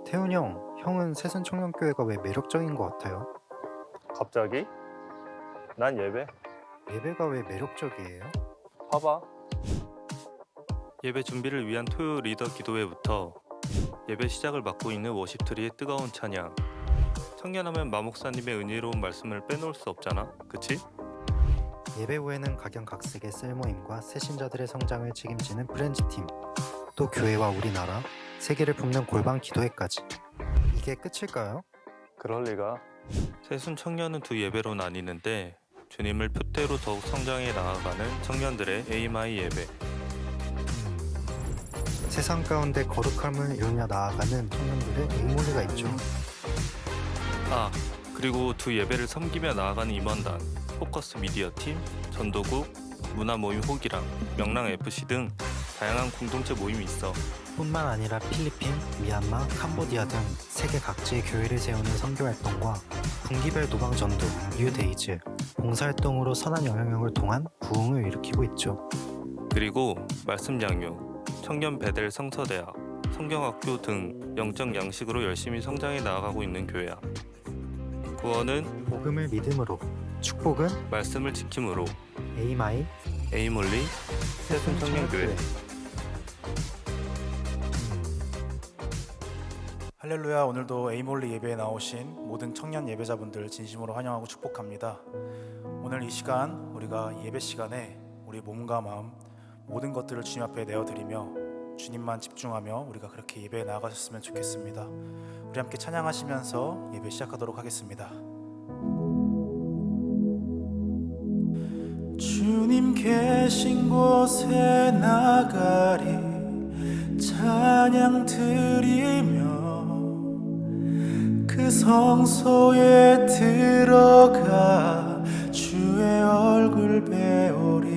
태훈 형, 형은 새순청년교회가 왜 매력적인 것 같아요? 갑자기? 난 예배. 예배가 왜 매력적이에요? 봐봐. 예배 준비를 위한 토요 리더 기도회부터 예배 시작을 맡고 있는 워십트리의 뜨거운 찬양, 청년하면 마목사님의 은혜로운 말씀을 빼놓을 수 없잖아, 그치? 예배 후에는 각양각색의 셀모임과 새신자들의 성장을 책임지는 프렌즈팀, 또 교회와 우리나라, 세계를 품는 골방 기도회까지. 이게 끝일까요? 그럴 리가. 새순 청년은 두 예배로 나뉘는데 주님을 표대로 더욱 성장해 나아가는 청년들의 에이마이 예배, 세상 가운데 거룩함을 이루며 나아가는 청년들의 에이몰리가 있죠. 그리고 두 예배를 섬기며 나아가는 임원단, 포커스 미디어 팀, 전도국, 문화 모임 호기랑, 명랑 FC 등 다양한 공동체 모임이 있어. 뿐만 아니라 필리핀, 미얀마, 캄보디아 등 세계 각지의 교회를 세우는 선교활동과 분기별 노방전도, 뉴데이즈, 봉사활동으로 선한 영향력을 통한 부흥을 일으키고 있죠. 그리고 말씀 양육, 청년 베델 성서대학, 성경학교 등 영적 양식으로 열심히 성장해 나아가고 있는 교회야. 구원은 복음을 믿음으로, 축복은 말씀을 지킴으로. 에이마이 에이몰리 새순 청년교회. 할렐루야. 오늘도 에이몰리 예배에 나오신 모든 청년 예배자분들 진심으로 환영하고 축복합니다. 오늘 이 시간 우리가 예배 시간에 우리 몸과 마음 모든 것들을 주님 앞에 내어드리며 주님만 집중하며 우리가 그렇게 예배에 나아가셨으면 좋겠습니다. 우리 함께 찬양하시면서 예배 시작하도록 하겠습니다. 주님 계신 곳에 나가리 찬양 드리며 그 성소에 들어가 주의 얼굴 배우리.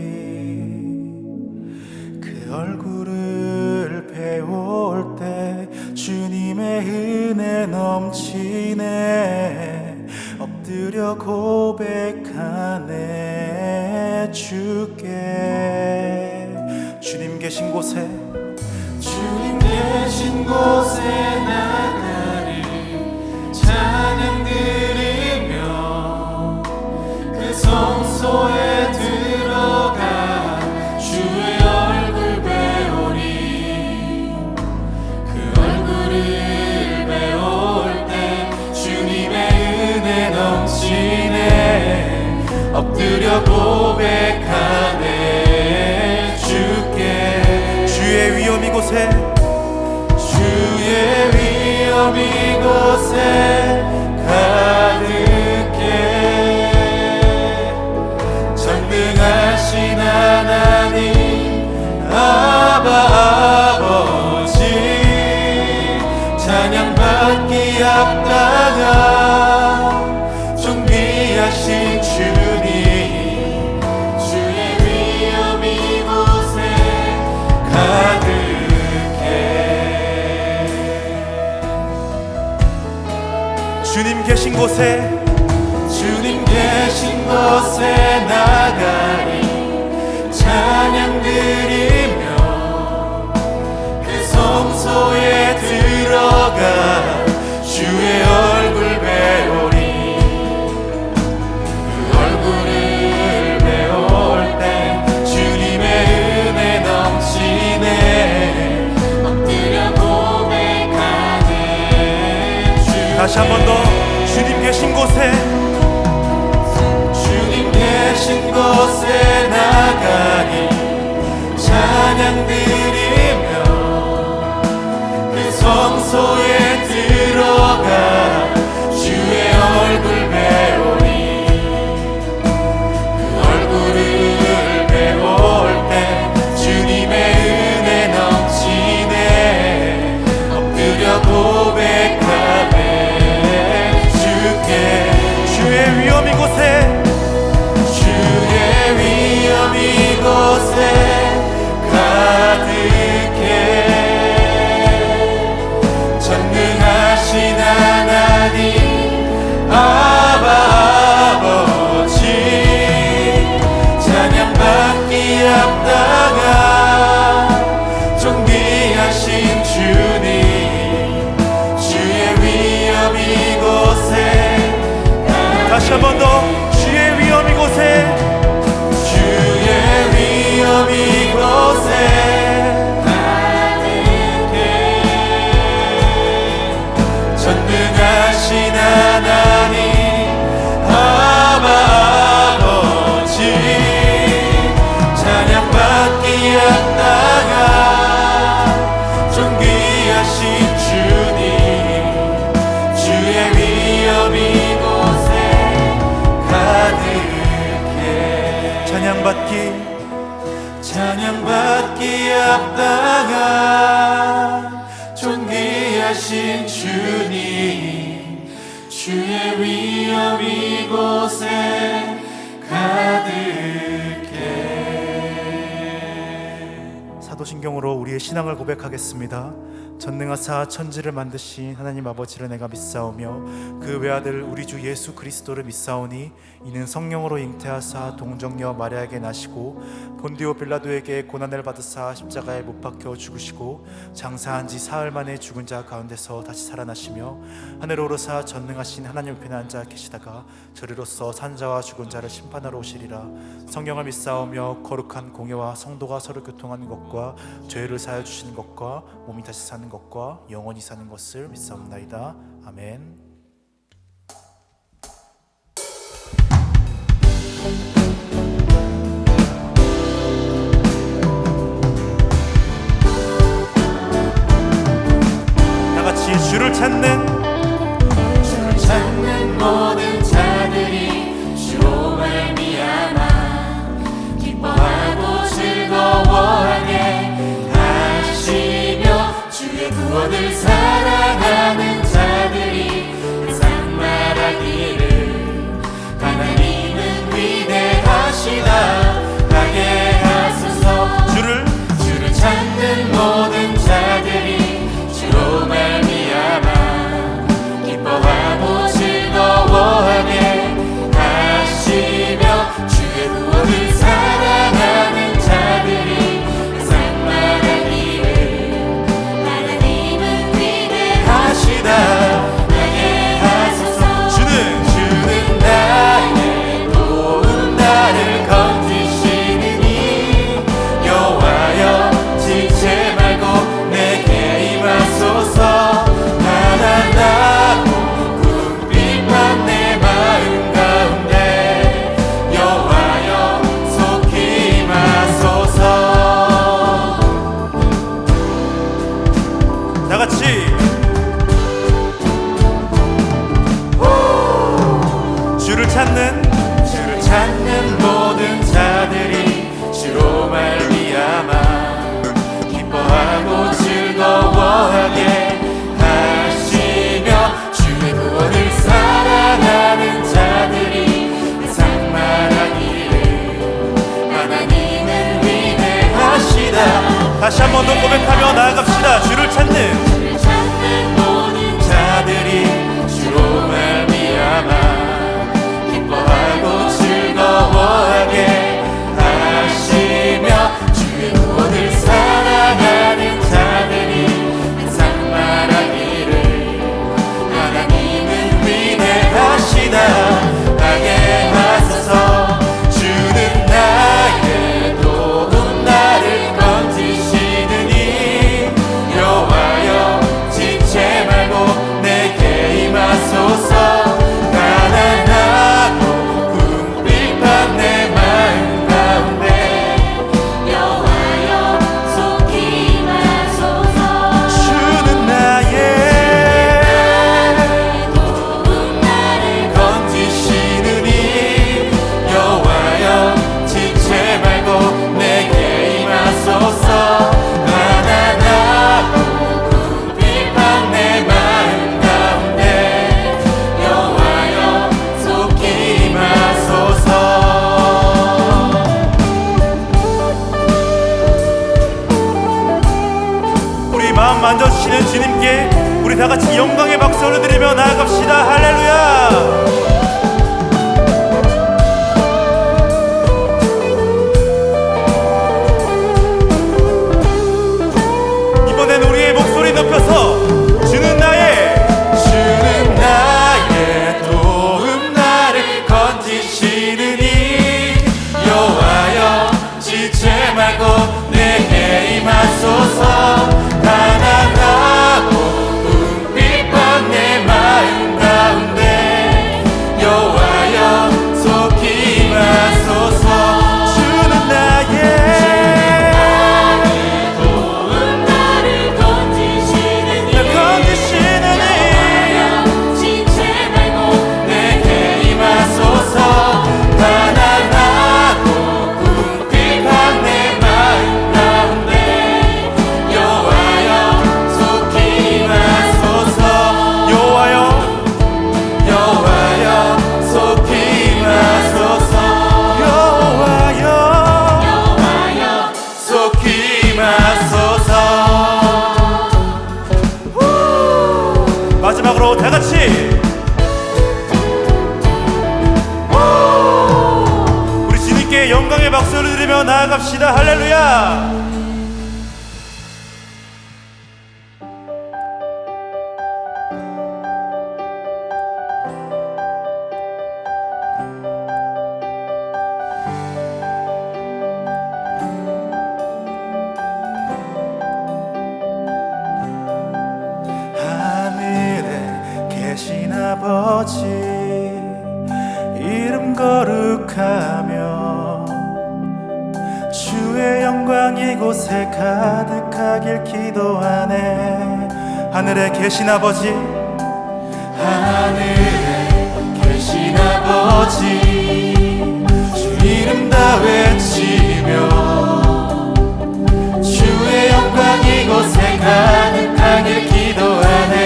그 얼굴을 배울 때 주님의 은혜 넘치네. 엎드려 고백하네 주께. 주님 계신 곳에 나가리 찬양 드리며 그 성소에 들어가 주의 얼굴 배우리. 그 얼굴을 배울 때 주님의 은혜 넘치네. 엎드려 고백하네 주께. 주의 위엄 이곳에 이곳에 가득해. 전능하신 하나님 아바 아버지 찬양받기 합당한 존귀하신 주님. 주의 위엄 이곳에 가득해. 주님 계신 곳에 나가리 찬양 드리며 그 성소에 들어가 주의 얼굴 배우리. 그 얼굴을 배울 때 주님의 은혜 넘치네. 엎드려 고백하네 주께. 다시 한 번 더 주님 계신 곳에 나가리 찬양 드리며 그 성소에 들어가 주의 얼굴 배우리. 그 얼굴을 배울 때 주님의 은혜 넘치네. 엎드려 고백하네 주께. 주의 위엄 이곳에 이곳에 가득해. 전능 위대하신 주님, 주의 위엄 이곳에 가득해. 사도신경으로 우리의 신앙을 고백하겠습니다. 전능하사 천지를 만드신 하나님 아버지를 내가 믿사오며 그 외아들 우리 주 예수 그리스도를 믿사오니 이는 성령으로 잉태하사 동정녀 마리아에게 나시고 본디오 빌라도에게 고난을 받으사 십자가에 못 박혀 죽으시고 장사한 지 사흘 만에 죽은 자 가운데서 다시 살아나시며 하늘에 오르사 전능하신 하나님 우편에 앉아 계시다가 저리로서 산자와 죽은 자를 심판하러 오시리라. 성령을 믿사오며 거룩한 공예와 성도가 서로 교통하는 것과 죄를 사하여 주시는 것과 몸이 다시 사는 것과 영원히 사는 것을 믿사옵나이다. 아멘. 다 같이 주를 찾는 모든 자들이 주로 말미암아 기뻐하고 즐거워하게 하시며 주의 구원을 사랑하는 자들이 항상 말하기를 하나님은 위대하시다 하게 하소서. 주를 찾는 모든 자들이 주로 말미암아 기뻐하고 즐거워하게 하시며 주의 구원을 사랑하는 자들이 항상 말하기를 하나님은 위대하시다 하게 하소서. 주는 나의 도움 나를 건지시느니 여호와여 지체 말고 내게 임하소서. 주를 찾는 모든 자들이 주로 말미암아 기뻐하고 즐거워하게 하시며 주의 구원을 사랑하는 자들이 항상 말하기를 하나님은 위대하시다. 다시 한 번 더 고백하며 나아갑시다. 주를 찾는 모든 자들이 주로 말미암아 기뻐하고 즐거워하게 하시며 주의 구원을 사랑하는 자들이 항상 말하기를 하나님은 위대하시다 하게 하소서. 주는 나의 도움 나를 건지시느니 여호와여 지체 말고 내게 임하소서. 만져주시는 주님께 우리 다같이 영광의 박수 올려드리며 나아갑시다. 할렐루야. 이번엔 우리의 목소리 높여서 주는 나의 도움 나를 건지시느니 여호와여 지체 말고 내게 임하소서. 가난하고 궁핍한 내 마음 가운데 마지막으로 다 같이 우리 주님께 영광의 박수를 드리며 나아갑시다. 할렐루야. 하늘에 계신 아버지 이름 거룩하며 주의 영광이 이곳에 가득하길 기도하네. 하늘에 계신 아버지, 하늘에 계신 아버지 주 이름 다 외치며 주의 영광이 이곳에 가득하길 기도하네.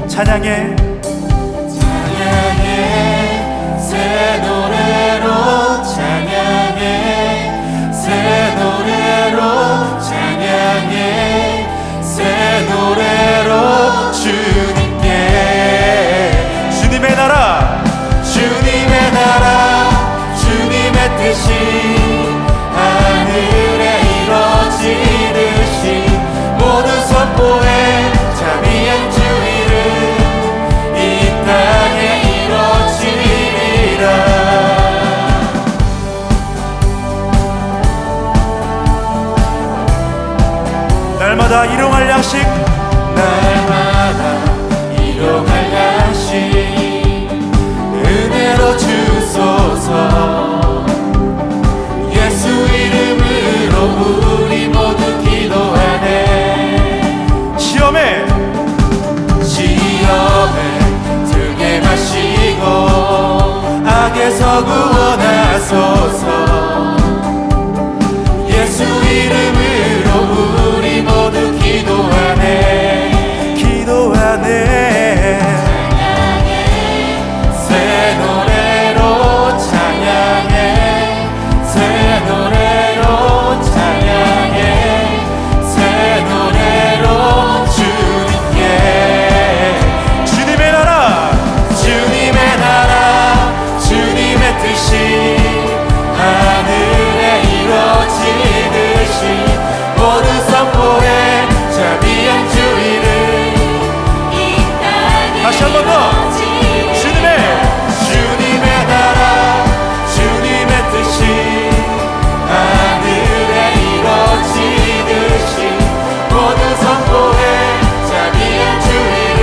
찬양해 새 노래로 찬양해 새 노래로 찬양해 새 노래로 주님께 주님의 나라 주님의 뜻이 하늘에 이루어지듯이 모두 선포해 자비한 주 이름 이 땅에 이루어지리라. 날마다 일용할 양식 은혜로 주소서. 예수 이름으로 우리 모두 기도하네. 시험에 들게 마시고 악에서 구원하소서. 예수 이름으로 우리 모두 기도하네. 새 노래로 찬양해 새 노래로 찬양해 새 노래로 주님께 주님의 나라 주님의 뜻이 하늘에 이루어지듯이 모두 선포해 자비한 주 이름 다시 한 번 더. 주님의 나라 주님의 뜻이 하늘에 이루어지듯이 모두 선포해 자비한 주 이름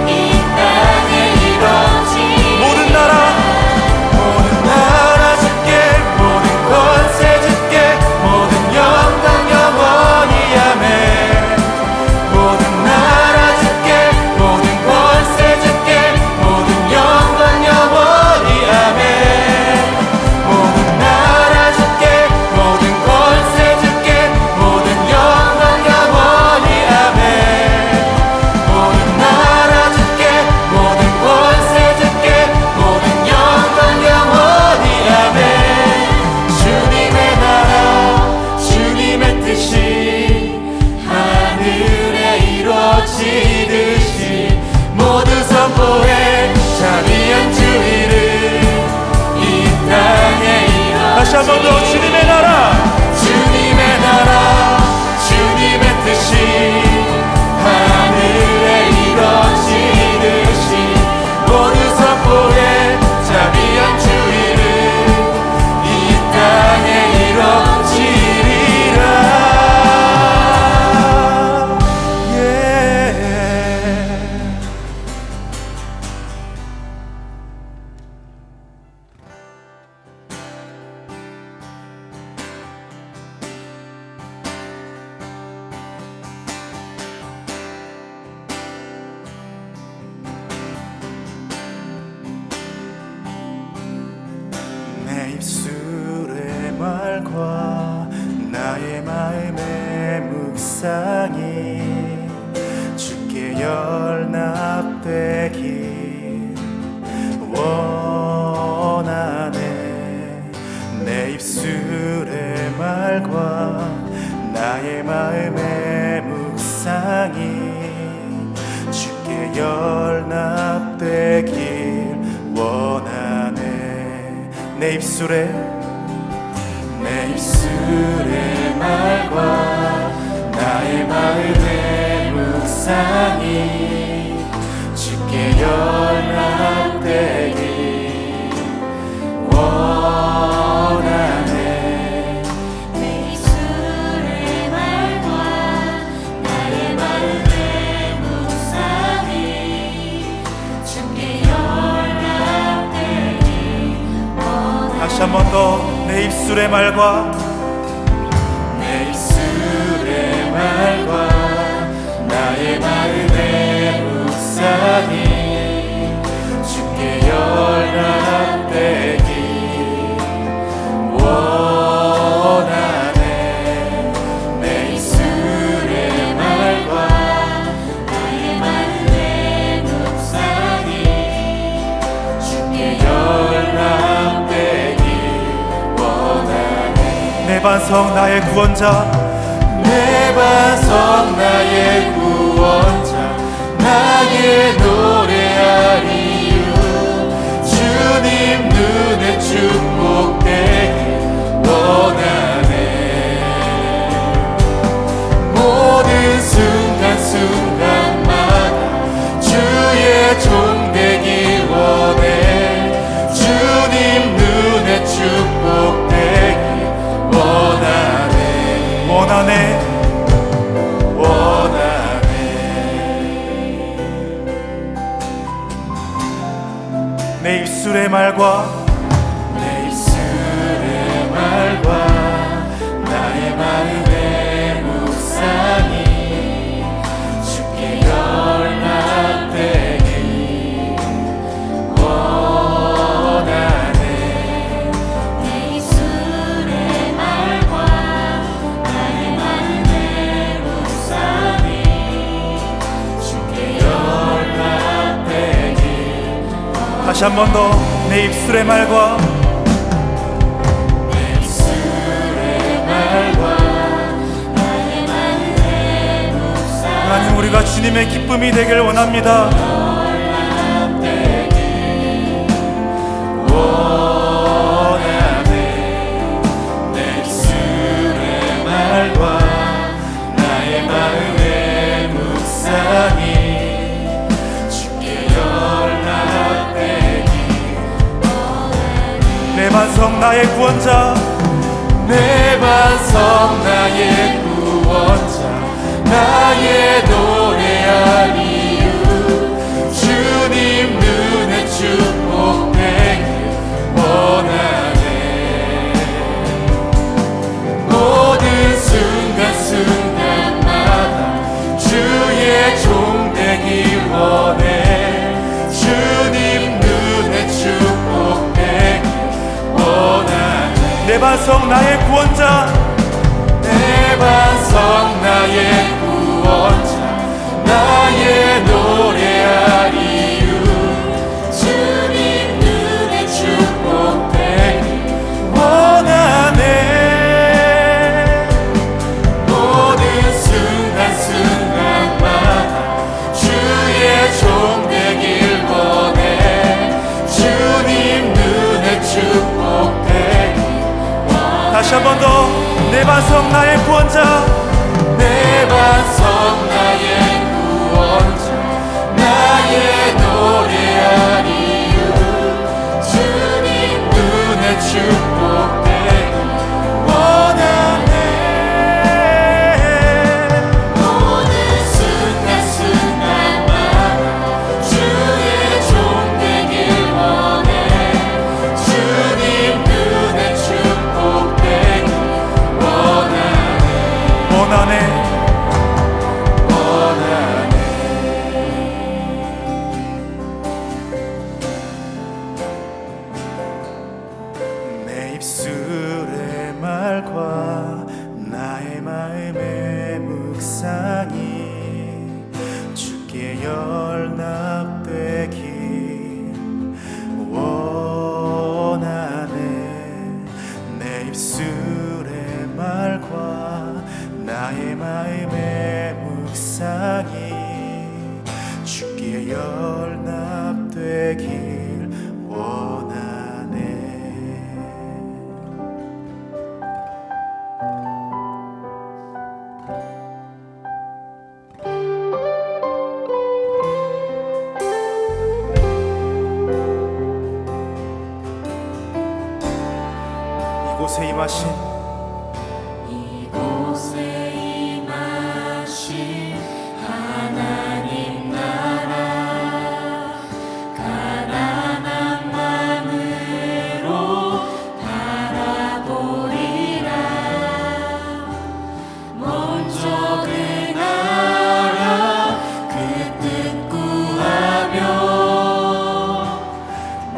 이 땅에 이루어지리. 모든 나라 주께 모든 권세 주께 모든 영광 영원히 아멘. 모든 나라 주께 모든 권세 주께 모든 영광 영원히 아멘. 모든 나라 주께 모든 권세 주께 모든 영광 영원히 아멘. 모든 나라 주께 모든 권세 주께 모든 영광 영원히 아멘. 주님의 나라 주님의 뜻이 하늘에 이루어지듯이 모두 선포해 자비한 주 이름 이 땅에 이루어지리. 다시 한 번 더. 주님의 나라 주님의 뜻이 하늘에 이루어지듯이 모두 선포해 자비한 주 이름 이 땅에 이루어지리라. 내 입술의 말과 나의 마음의 묵상이 주께 연합되길 원하네. 내 입술의 말과 나의 마음의 묵상이 내 입술에 말과 나의 마음의 묵상이 주께 연락되길 원하네. 내 입술의 말과 나의 마음의 묵상이 주께 연락되길 원하네. 다시 한 번 더 내 입술의 말과 말과 나의 마음의 묵상이 주께 연락되길 원하네. 내 입술의 말과 나의 마음의 묵상이 주께 연락되길 원하네. 내 반석 나의 구원자 내 반석 나의 구원자 나의 노래할 이유 주님 눈에 축복되길 원하네. 모든 순간순간마다 주의 종 되길 원해. 주님 눈에 축복되길 원하네. 원하네. 내 입술의 말과 나의 마음의 묵상이 주께 연락되길 원하네. 내 입술의 말과 나의 마음의 묵상이 주께 연락되길. 다시 한 번 더 내 입술의 말과 나의 마음의 묵상이 하나님 우리가 주님의 기쁨이 되길 원합니다. 원하네. 내 입술의 말과 나의 마음의 묵상이 주께 연락되길 내 반석 나의 구원자 내 반석 나의 구원자 나의 노래할 이유 주님 눈에 축복되길 원하네. 모든 순간순간마다 주의 종 되길 원해. 주님 눈에 축복되길 원하네. 내 반석 나의 구원자 내 반석 나의 구원자 나의 노래할 이유 주님 눈에 축복되길 원하네. 모든 순간순간마다 주의 종 되길 원해. 주님 눈에 축복되길 다시 한 번 더 내 반석 나의 구원자 내 반석 나의 구원자 나의 노래할 이유 주님 눈에 축복되길 원하네. 모든 순간순간마다 주의 종 되길 원해. 주님 눈에 축복되길 원하네. 내 입술의 말과 나의 마음의 묵상이 주께 연락되길 원하네. 내 입술의 말과 나의 마음의 묵상이 주께 연락되길 원하네. 임하신 이곳에 임하신 하나님 나라 가난한 마음으로 바라보리라. 먼저 그 나라 그 뜻 구하며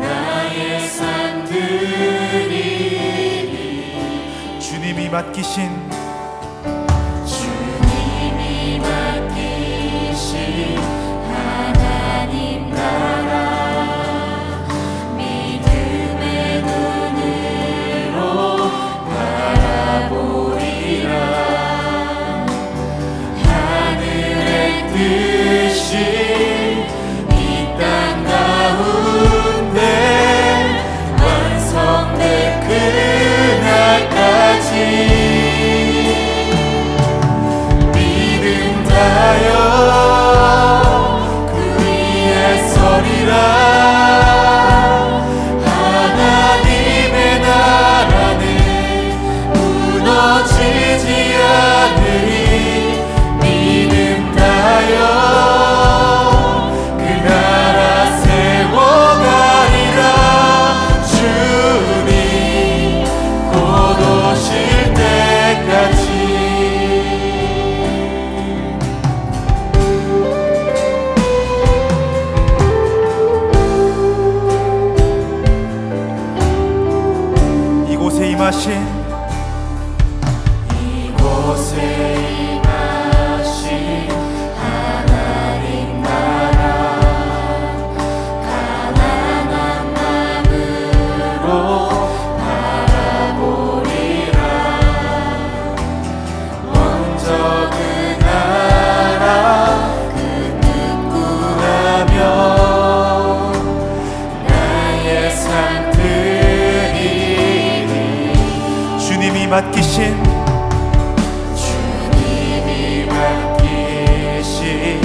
나의 산 드리리. 주님이 맡기신 주님이 맡기신 하나님 나라 믿음의 눈으로 바라보리라. 하늘의 뜻이 이 땅 가운데 완성될 그날까지 믿음 다여 그 위에 서리라. 하나님의 나라는 무너지지 않으리. 믿음 다여 그 나라 세워가리라. 주님 곧 오실 때까지. 이곳에 임하신 이곳에 임하신 하나님 나라 가난한 마음으로 바라보리라. 먼저 그 나라 그 뜻 구하며 나의 산 드리리. 주님이 맡기신 주님이 맡기신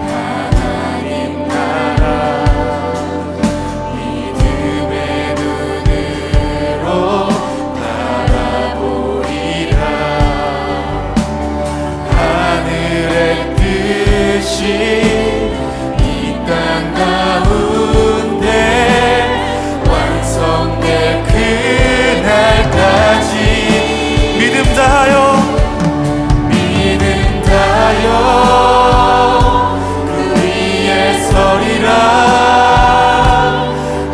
하나님 나라 믿음의 눈으로 바라보리라. 하늘의 뜻이 이 땅 가운데 완성될 그날까지 믿음 다하여 믿음 다여 그 위에 서리라.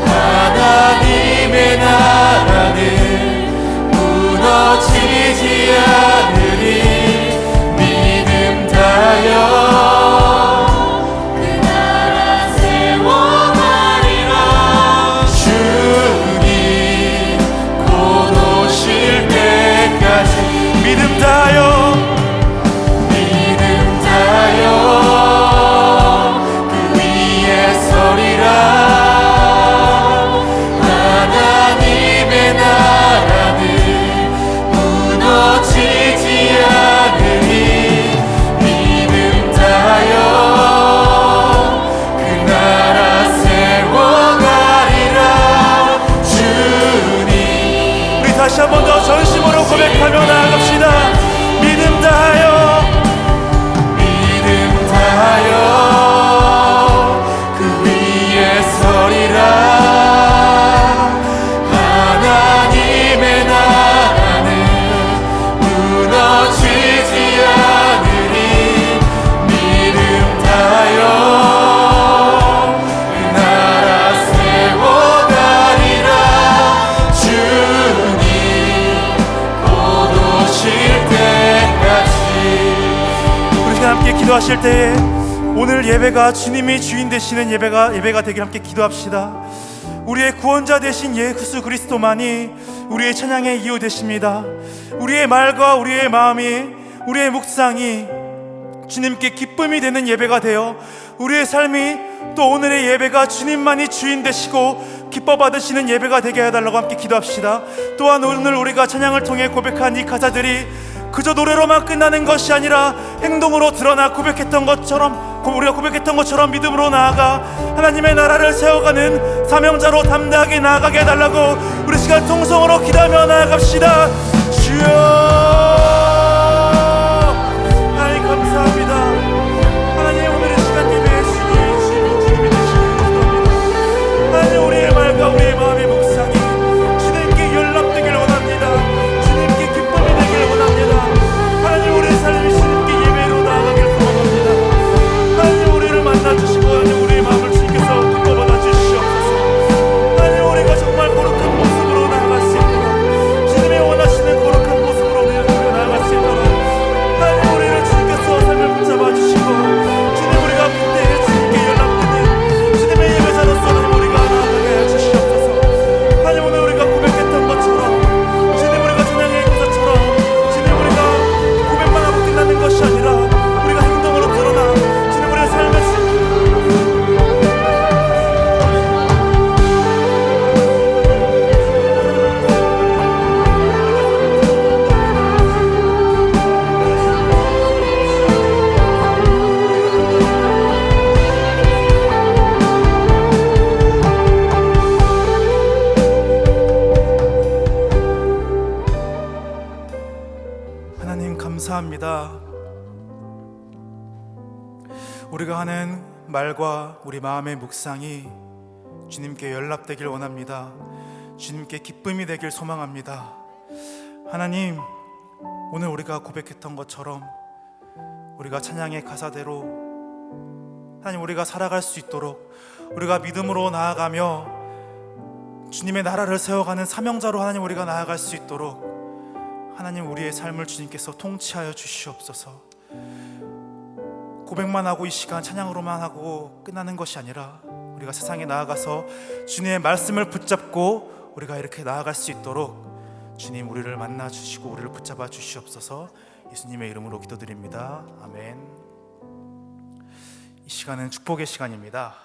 하나님의 나라는 무너지지 않으리. 믿음 다여 그 나라 세워가리라. 주님 곧 오실 때까지 믿음 다하여 믿음 다여 그 위에 서리라. 하나님의 나라는 무너지지 않으리. 믿음 다여 그 나라 세워가리라. 주님 우리 다시 한 번 더 전심으로 고백하며 나아갑시다. 믿음 다하여 믿음 다하여 그 위에 서리라. 하나님의 나라는 무너지지 않으리. 믿음 다하여 그 나라 세워가리라. 주님 곧 오실 때까지. 우리 시간 함께 기도하실 때에 오늘 예배가 주님이 주인 되시는 예배가 되길 함께 기도합시다. 우리의 구원자 되신 예수 그리스도만이 우리의 찬양의 이유 되십니다. 우리의 말과 우리의 마음이 우리의 묵상이 주님께 기쁨이 되는 예배가 되어 우리의 삶이 또 오늘의 예배가 주님만이 주인 되시고 기뻐 받으시는 예배가 되게 해달라고 함께 기도합시다. 또한 오늘 우리가 찬양을 통해 고백한 이 가사들이 그저 노래로만 끝나는 것이 아니라 행동으로 드러나 우리가 고백했던 것처럼 믿음으로 나아가 하나님의 나라를 세워가는 사명자로 담대하게 나아가게 해달라고 우리 시간 통성으로 기도하며 나아갑시다. 하나님 감사합니다. 하나님 오늘 이 시간 예배의 주님이 되시길 기도합니다. 하나님 우리의 말과 우리의 마음의 묵상이 주님께 연락되길 원합니다. 주님께 기쁨이 되길 원합니다. 하나님 우리의 삶이 주님께 예배로 나아가길 소원합니다. 하나님 우리를 만나주시고 하나님 우리의 마음을 주님께서 붙잡아다 주시옵소서. 하나님 우리가 정말 거룩한 모습으로 나아갈 수 있도록 주님이 원하시는 거룩한 모습으로 우리가 나아갈 수 있도록 하나님 우리를 주님께서 삶을 붙잡아 주시고 주님 우리가 그때 주님께 연락되는 주님의 예배자로서 하나님 우리가 나아가게 해 주시옵소서. 하나님 오늘 우리가 고백했던 것처럼 주님 우리가 찬양의 것처럼 주님 우리가 고백만 하고 끝나는 것이 아니라 우리가 행동으로 드러나 주님 우리의 삶을 하나님 감사합니다. 우리가 하는 말과 우리 마음의 묵상이 주님께 연락되길 원합니다. 주님께 기쁨이 되길 소망합니다. 하나님 오늘 우리가 고백했던 것처럼 우리가 찬양의 가사대로 하나님 우리가 살아갈 수 있도록 우리가 믿음으로 나아가며 주님의 나라를 세워가는 사명자로 하나님 우리가 나아갈 수 있도록 하나님 우리의 삶을 주님께서 통치하여 주시옵소서. 고백만 하고 이 시간 찬양으로만 하고 끝나는 것이 아니라 우리가 세상에 나아가서 주님의 말씀을 붙잡고 우리가 이렇게 나아갈 수 있도록 주님 우리를 만나 주시고 우리를 붙잡아 주시옵소서. 예수님의 이름으로 기도드립니다. 아멘. 이 시간은 축복의 시간입니다.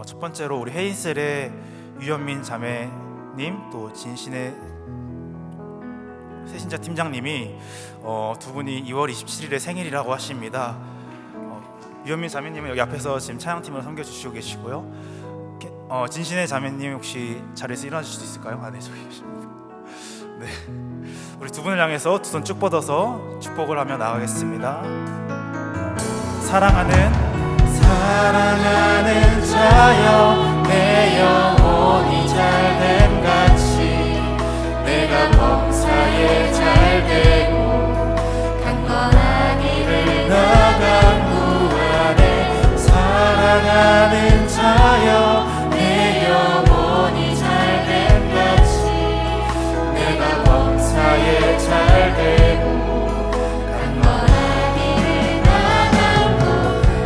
첫 번째로 우리 헤이셀의 유현민 자매님 또 진신의 새신자 팀장님이 두 분이 2월 27일에 생일이라고 하십니다. 유현민 자매님은 여기 앞에서 지금 찬양팀을 섬겨주시고 계시고요. 진신의 자매님 혹시 자리에서 일어나 주실 수 있을까요? 네, 저기 계십니다. 네, 우리 두 분을 향해서 두 손 쭉 뻗어서 축복을 하며 나가겠습니다. 사랑하는 자여 내 영혼이 잘됨 같이 내가 범사에 잘되고 강건한 일을 나간 후 안에 사랑하는 자여 내 영혼이 잘됨 같이 내가 범사에 잘되고 강건한 일을 나간 후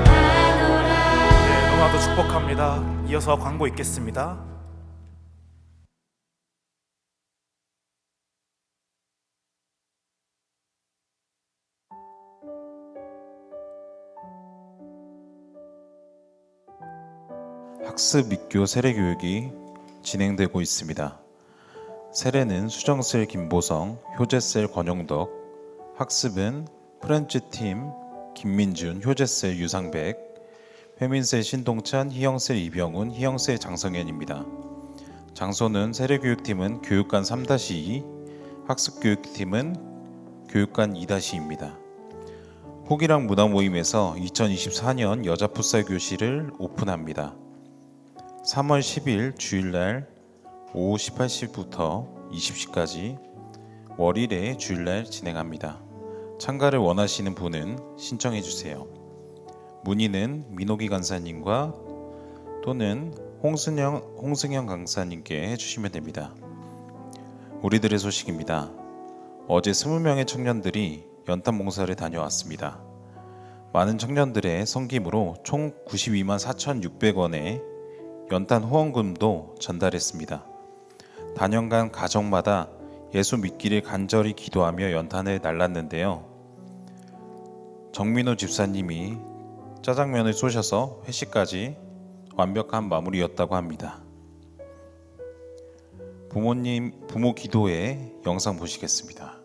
하노라. 너무나도 축복합니다. 이어서 광고 있겠습니다. 학습 믿교 세례 교육이 진행되고 있습니다. 세례는 수정셀 김보성, 효제셀 권용덕, 학습은 프렌치팀 김민준, 효제셀 유상백, 회민셀 신동찬, 희영셀 이병훈, 희영셀 장성현입니다. 장소는 세례교육팀은 교육관 3-2, 학습교육팀은 교육관 2-2입니다. 호기랑 문화모임에서 2024년 여자 풋살 교실을 오픈합니다. 3월 10일 주일날 오후 18시부터 20시까지 월일에 주일날 진행합니다. 참가를 원하시는 분은 신청해 주세요. 문의는 민호기 간사님과 또는 홍승영 강사님께 해주시면 됩니다. 우리들의 소식입니다. 어제 20명의 청년들이 연탄 봉사를 다녀왔습니다. 많은 청년들의 섬김으로 총 92만 4,600원의 연탄 후원금도 전달했습니다. 단연간 가정마다 예수 믿기를 간절히 기도하며 연탄을 날랐는데요. 정민호 집사님이 짜장면을 쏘셔서 회식까지 완벽한 마무리였다고 합니다. 부모 기도회 영상 보시겠습니다.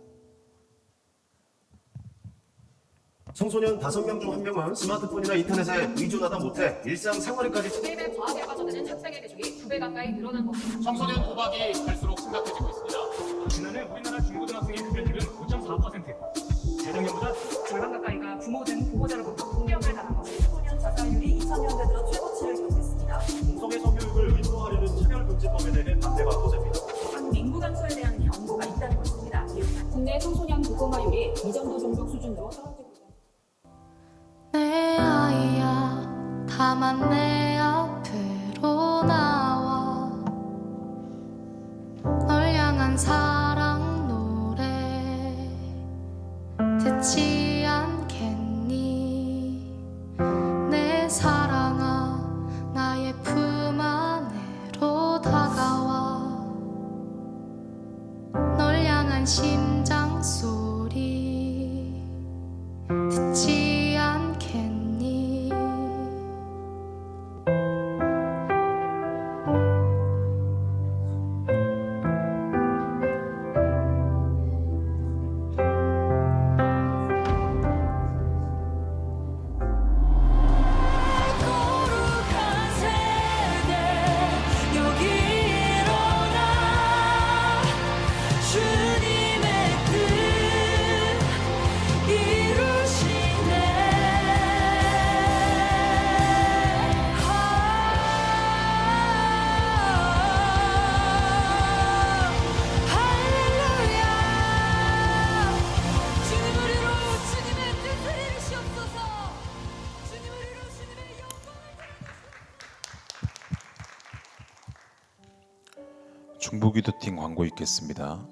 청소년 5명 중 1명은 스마트폰이나 인터넷에 의존하다 못해 일상생활에까지 매일매일 과학에 빠져드는 학생의 비중이 2배 가까이 늘어난 겁니다. 청소년 도박이 갈수록 심각해지고 있습니다. 지난해 우리나라 중고등학생의 흡연율은 9.4%. 재작년보다 절반 가까이가 부모 등 보호자를 보고 폭력을 당한 것이 청소년 자살률이 2000년대 들어 최고치를 기록했습니다. 공성의 성교육을 의무화하려는 차별금지법에 대해 반대가 거셉니다. 한국 인구 감소에 대한 경고가 있다는 것입니다. 국내 청소년 무고마율이 미정도 종족 수준으로 떨어지고 있습니다. 내 아이야 다만 내 앞으로 나와 널 향한 사랑 노래 듣지 않겠니 내 사랑아 나의 품 안으로 다가와 널 향한 심장 소리 듣지 않겠니 거룩한 세계 여기 일어나 주님의 뜻 이루시네 할렐루야 주님을 이루 주님의 뜻을 이루시옵소서 주님을 이루 주님의 영광을 중보기도팀 광고 있겠습니다.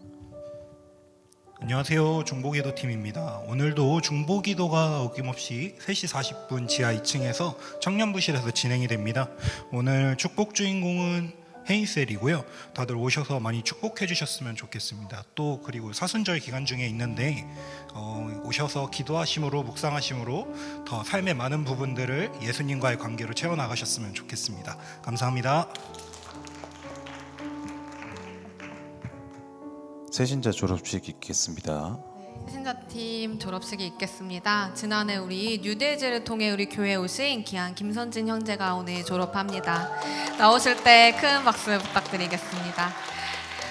안녕하세요. 중보기도 팀입니다. 오늘도 중보기도가 어김없이 3시 40분 지하 2층에서 청년부실에서 진행이 됩니다. 오늘 축복 주인공은 헤인셀이고요. 다들 오셔서 많이 축복해 주셨으면 좋겠습니다. 또 그리고 사순절 기간 중에 있는데 오셔서 기도하심으로 묵상하심으로 더 삶의 많은 부분들을 예수님과의 관계로 채워나가셨으면 좋겠습니다. 감사합니다. 세신자 졸업식 있겠습니다. 세신자팀 졸업식이 있겠습니다. 지난해 우리 뉴데이즈를 통해 우리 교회에 오신 귀한 김선진 형제가 오늘 졸업합니다. 나오실 때 큰 박수 부탁드리겠습니다.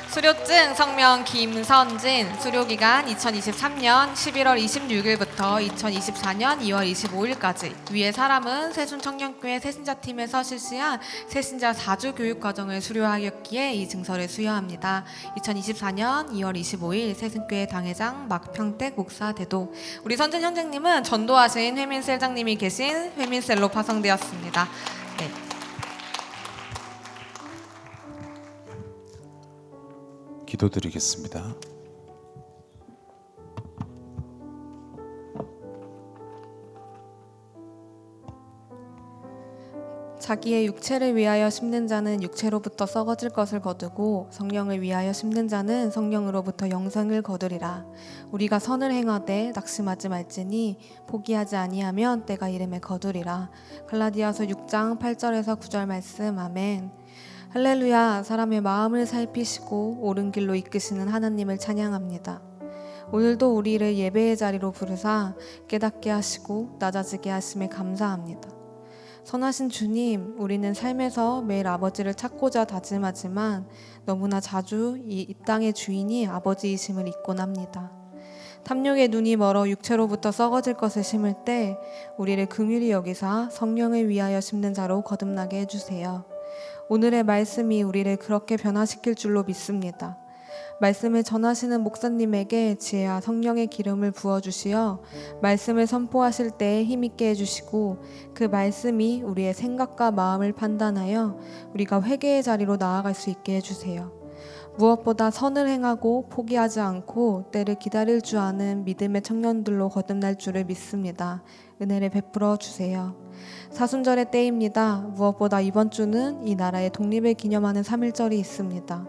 수료증 성명 김선진, 수료기간 2023년 11월 26일부터 2024년 2월 25일까지 위의 사람은 세순청년교회 세신자팀에서 실시한 세신자 4주 교육과정을 수료하였기에 이 증서를 수여합니다. 2024년 2월 25일 세순교회 당회장 막평택 목사 대도. 우리 선진 형제님은 전도하신 회민셀장님이 계신 회민셀로 파송되었습니다. 네. 기도드리겠습니다. 자기의 육체를 위하여 심는 자는 육체로부터 썩어질 것을 거두고 성령을 위하여 심는 자는 성령으로부터 영생을 거두리라. 우리가 선을 행하되 낙심하지 말지니 포기하지 아니하면 때가 이름에 거두리라. 갈라디아서 6장 8절에서 9절 말씀. 아멘. 할렐루야. 사람의 마음을 살피시고 옳은 길로 이끄시는 하나님을 찬양합니다. 오늘도 우리를 예배의 자리로 부르사 깨닫게 하시고 낮아지게 하심에 감사합니다. 선하신 주님, 우리는 삶에서 매일 아버지를 찾고자 다짐하지만 너무나 자주 이 땅의 주인이 아버지이심을 잊곤 합니다. 탐욕의 눈이 멀어 육체로부터 썩어질 것을 심을 때 우리를 긍휼히 여기사 성령을 위하여 심는 자로 거듭나게 해주세요. 오늘의 말씀이 우리를 그렇게 변화시킬 줄로 믿습니다. 말씀을 전하시는 목사님에게 지혜와 성령의 기름을 부어주시어 말씀을 선포하실 때 힘있게 해주시고 그 말씀이 우리의 생각과 마음을 판단하여 우리가 회개의 자리로 나아갈 수 있게 해주세요. 무엇보다 선을 행하고 포기하지 않고 때를 기다릴 줄 아는 믿음의 청년들로 거듭날 줄을 믿습니다. 은혜를 베풀어 주세요. 사순절의 때입니다. 무엇보다 이번 주는 이 나라의 독립을 기념하는 3.1절이 있습니다.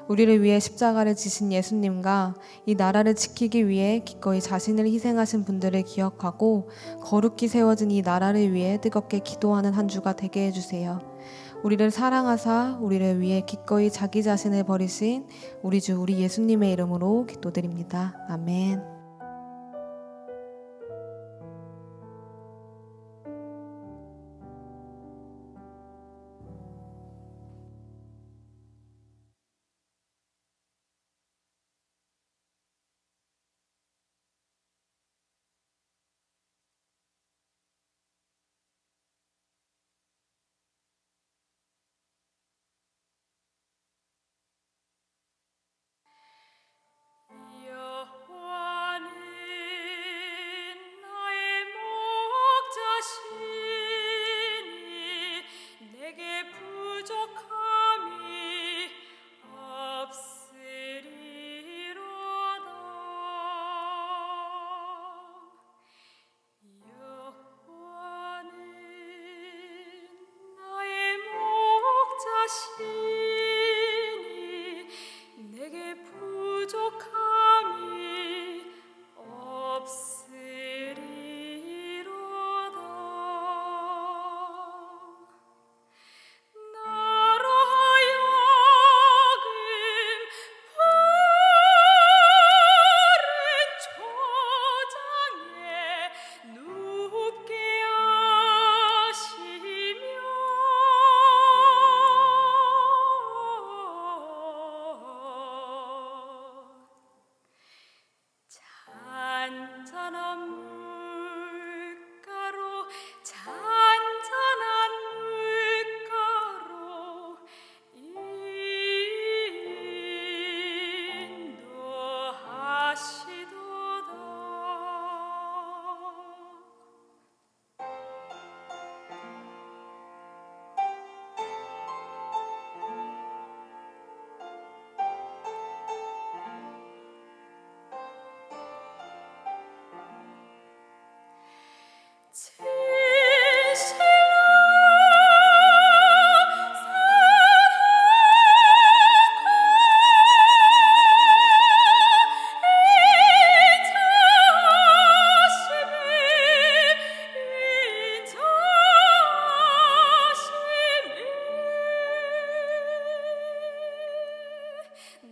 우리를 위해 십자가를 지신 예수님과 이 나라를 지키기 위해 기꺼이 자신을 희생하신 분들을 기억하고 거룩히 세워진 이 나라를 위해 뜨겁게 기도하는 한 주가 되게 해주세요. 우리를 사랑하사 우리를 위해 기꺼이 자기 자신을 버리신 우리 주 우리 예수님의 이름으로 기도드립니다. 아멘. 하시니 내게 부족함이 없으리로다. 나로 하여금 푸른 초장에 눕게 하시며 잔잔한 물가로 잔잔한 물가로 인도하시도다.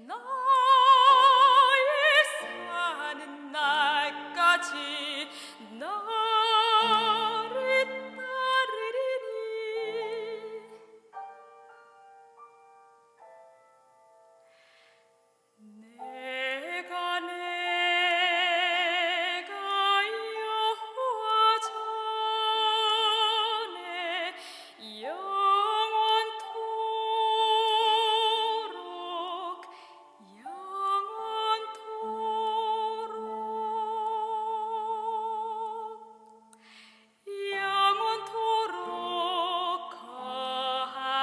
나의 사는 날까지 나를 따르리니 내가 여호와 전에 영원토록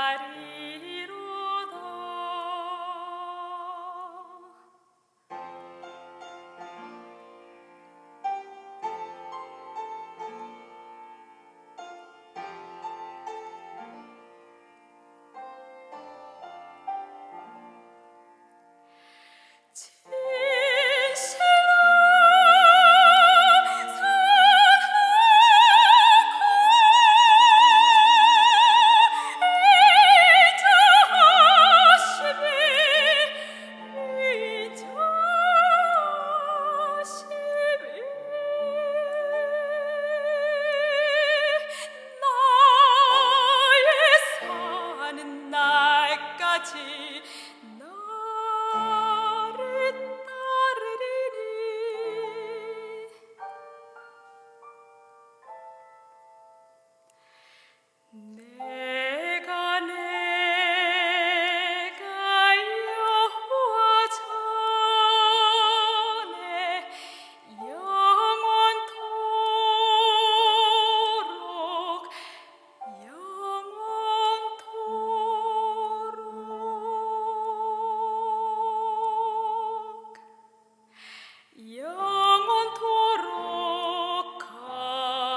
거하리로다. 진실로 나의 사는 날까지 나를 따르리니 내가 여호와 전에 영원토록 영원토록 거하리로다.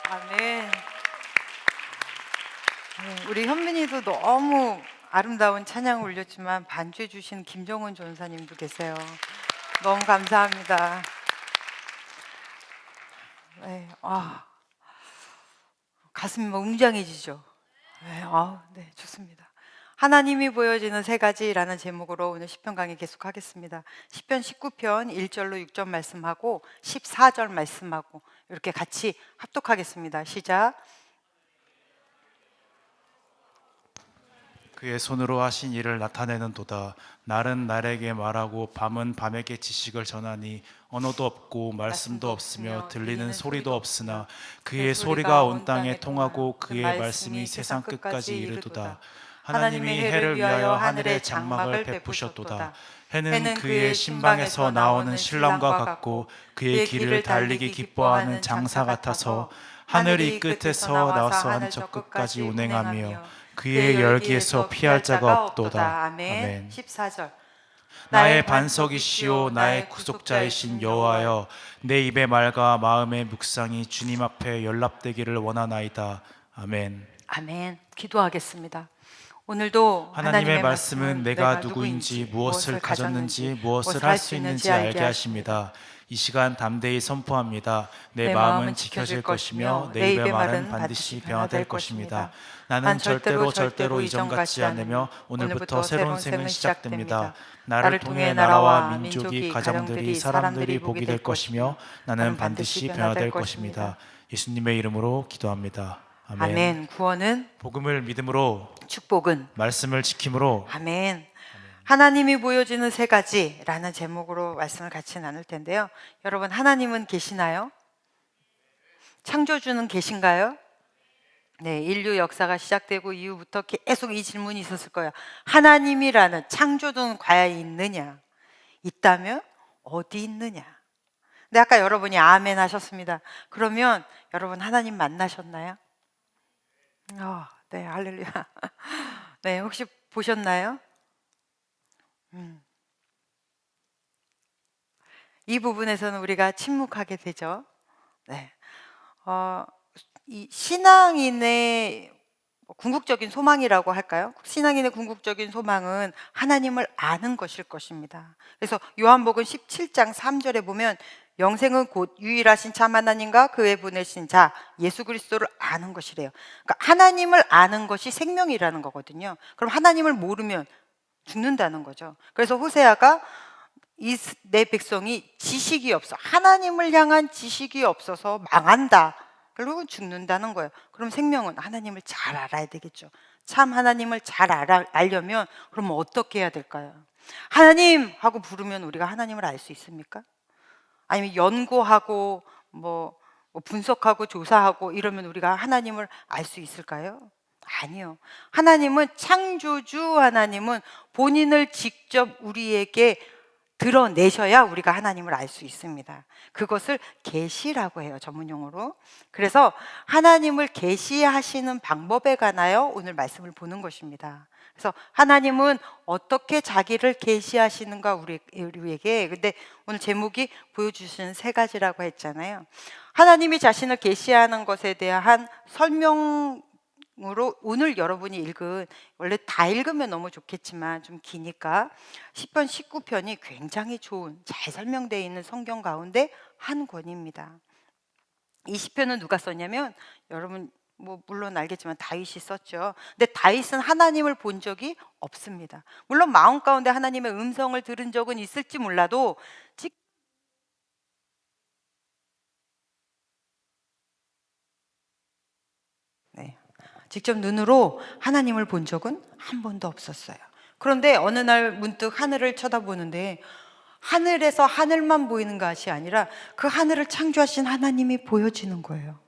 아멘. 네, 우리 현민이도 너무 아름다운 찬양을 올렸지만 반주해 주신 김정은 전사님도 계세요. 너무 감사합니다. 네, 가슴이 막 웅장해지죠. 네, 네, 좋습니다. 하나님이 보여지는 세 가지라는 제목으로 오늘 시편 강의 계속하겠습니다. 시편 19편 1절로 6절 말씀하고 14절 말씀하고 이렇게 같이 합독하겠습니다. 시작. 그의 손으로 하신 일을 나타내는 도다. 날은 날에게 말하고 밤은 밤에게 지식을 전하니 언어도 없고 말씀도 없으며 들리는 소리도 없으나 그의 소리가 온 땅에 통하고 그의 말씀이 세상 끝까지 이르도다. 하나님이 해를 위하여 하늘에 장막을 베푸셨도다. 해는 그의 신방에서 나오는 신랑과 같고 그의 길을 달리기 기뻐하는 장사 같아서 하늘이 끝에서 나와서 하늘 저 끝까지 운행하며 그의 열기에서 피할 자가 없도다. 아멘. 14절. 나의 반석이시오 나의 구속자이신 여호와여, 내 입의 말과 마음의 묵상이 주님 앞에 연락되기를 원하나이다. 아멘. 아멘. 기도하겠습니다. 오늘도 하나님의 말씀은 내가 누구인지, 무엇을 가졌는지, 무엇을 할 수 있는지 알게 하십니다. 이 시간 담대히 선포합니다. 내 마음은 지켜질 것이며 내 입의 말은 반드시 변화될 것입니다. 나는 절대로 이전 같지 않으며 오늘부터 새로운 생은 시작됩니다. 나를 통해 나라와 민족이, 가정들이, 사람들이 복이 될 것이며 나는 반드시 변화될 것입니다. 예수님의 이름으로 기도합니다. 아멘. 아멘. 구원은 복음을 믿음으로, 축복은 말씀을 지킴으로. 아멘. 하나님이 보여주는 세 가지라는 제목으로 말씀을 같이 나눌 텐데요. 여러분, 하나님은 계시나요? 창조주는 계신가요? 네, 인류 역사가 시작되고 이후부터 계속 이 질문이 있었을 거예요. 하나님이라는 창조주는 과연 있느냐? 있다면 어디 있느냐? 근데 아까 여러분이 아멘 하셨습니다. 그러면 여러분 하나님 만나셨나요? 네, 할렐루야. 네, 혹시 보셨나요? 이 부분에서는 우리가 침묵하게 되죠. 네. 이 신앙인의 궁극적인 소망이라고 할까요? 신앙인의 궁극적인 소망은 하나님을 아는 것일 것입니다. 그래서 요한복음 17장 3절에 보면 영생은 곧 유일하신 참 하나님과 그의 보내신 자 예수 그리스도를 아는 것이래요. 그러니까 하나님을 아는 것이 생명이라는 거거든요. 그럼 하나님을 모르면 죽는다는 거죠. 그래서 호세아가 내 백성이 지식이 없어, 하나님을 향한 지식이 없어서 망한다, 결국은 죽는다는 거예요. 그럼 생명은 하나님을 잘 알아야 되겠죠. 참 하나님을 잘 알려면 그럼 어떻게 해야 될까요? 하나님 하고 부르면 우리가 하나님을 알 수 있습니까? 아니면 연구하고 뭐 분석하고 조사하고 이러면 우리가 하나님을 알 수 있을까요? 아니요. 하나님은 창조주, 하나님은 본인을 직접 우리에게 드러내셔야 우리가 하나님을 알 수 있습니다. 그것을 계시라고 해요, 전문용어로. 그래서 하나님을 계시하시는 방법에 관하여 오늘 말씀을 보는 것입니다. 그래서 하나님은 어떻게 자기를 계시하시는가 우리에게. 근데 오늘 제목이 보여주시는 세 가지라고 했잖아요. 하나님이 자신을 계시하는 것에 대한 설명으로 오늘 여러분이 읽은, 원래 다 읽으면 너무 좋겠지만 좀 기니까 10편 19편이 굉장히 좋은, 잘 설명되어 있는 성경 가운데 한 권입니다. 이 시편은 누가 썼냐면, 여러분 물론 알겠지만 다윗이 썼죠. 근데 다윗은 하나님을 본 적이 없습니다. 물론 마음 가운데 하나님의 음성을 들은 적은 있을지 몰라도 직접 눈으로 하나님을 본 적은 한 번도 없었어요. 그런데 어느 날 문득 하늘을 쳐다보는데 하늘에서 하늘만 보이는 것이 아니라 그 하늘을 창조하신 하나님이 보여지는 거예요.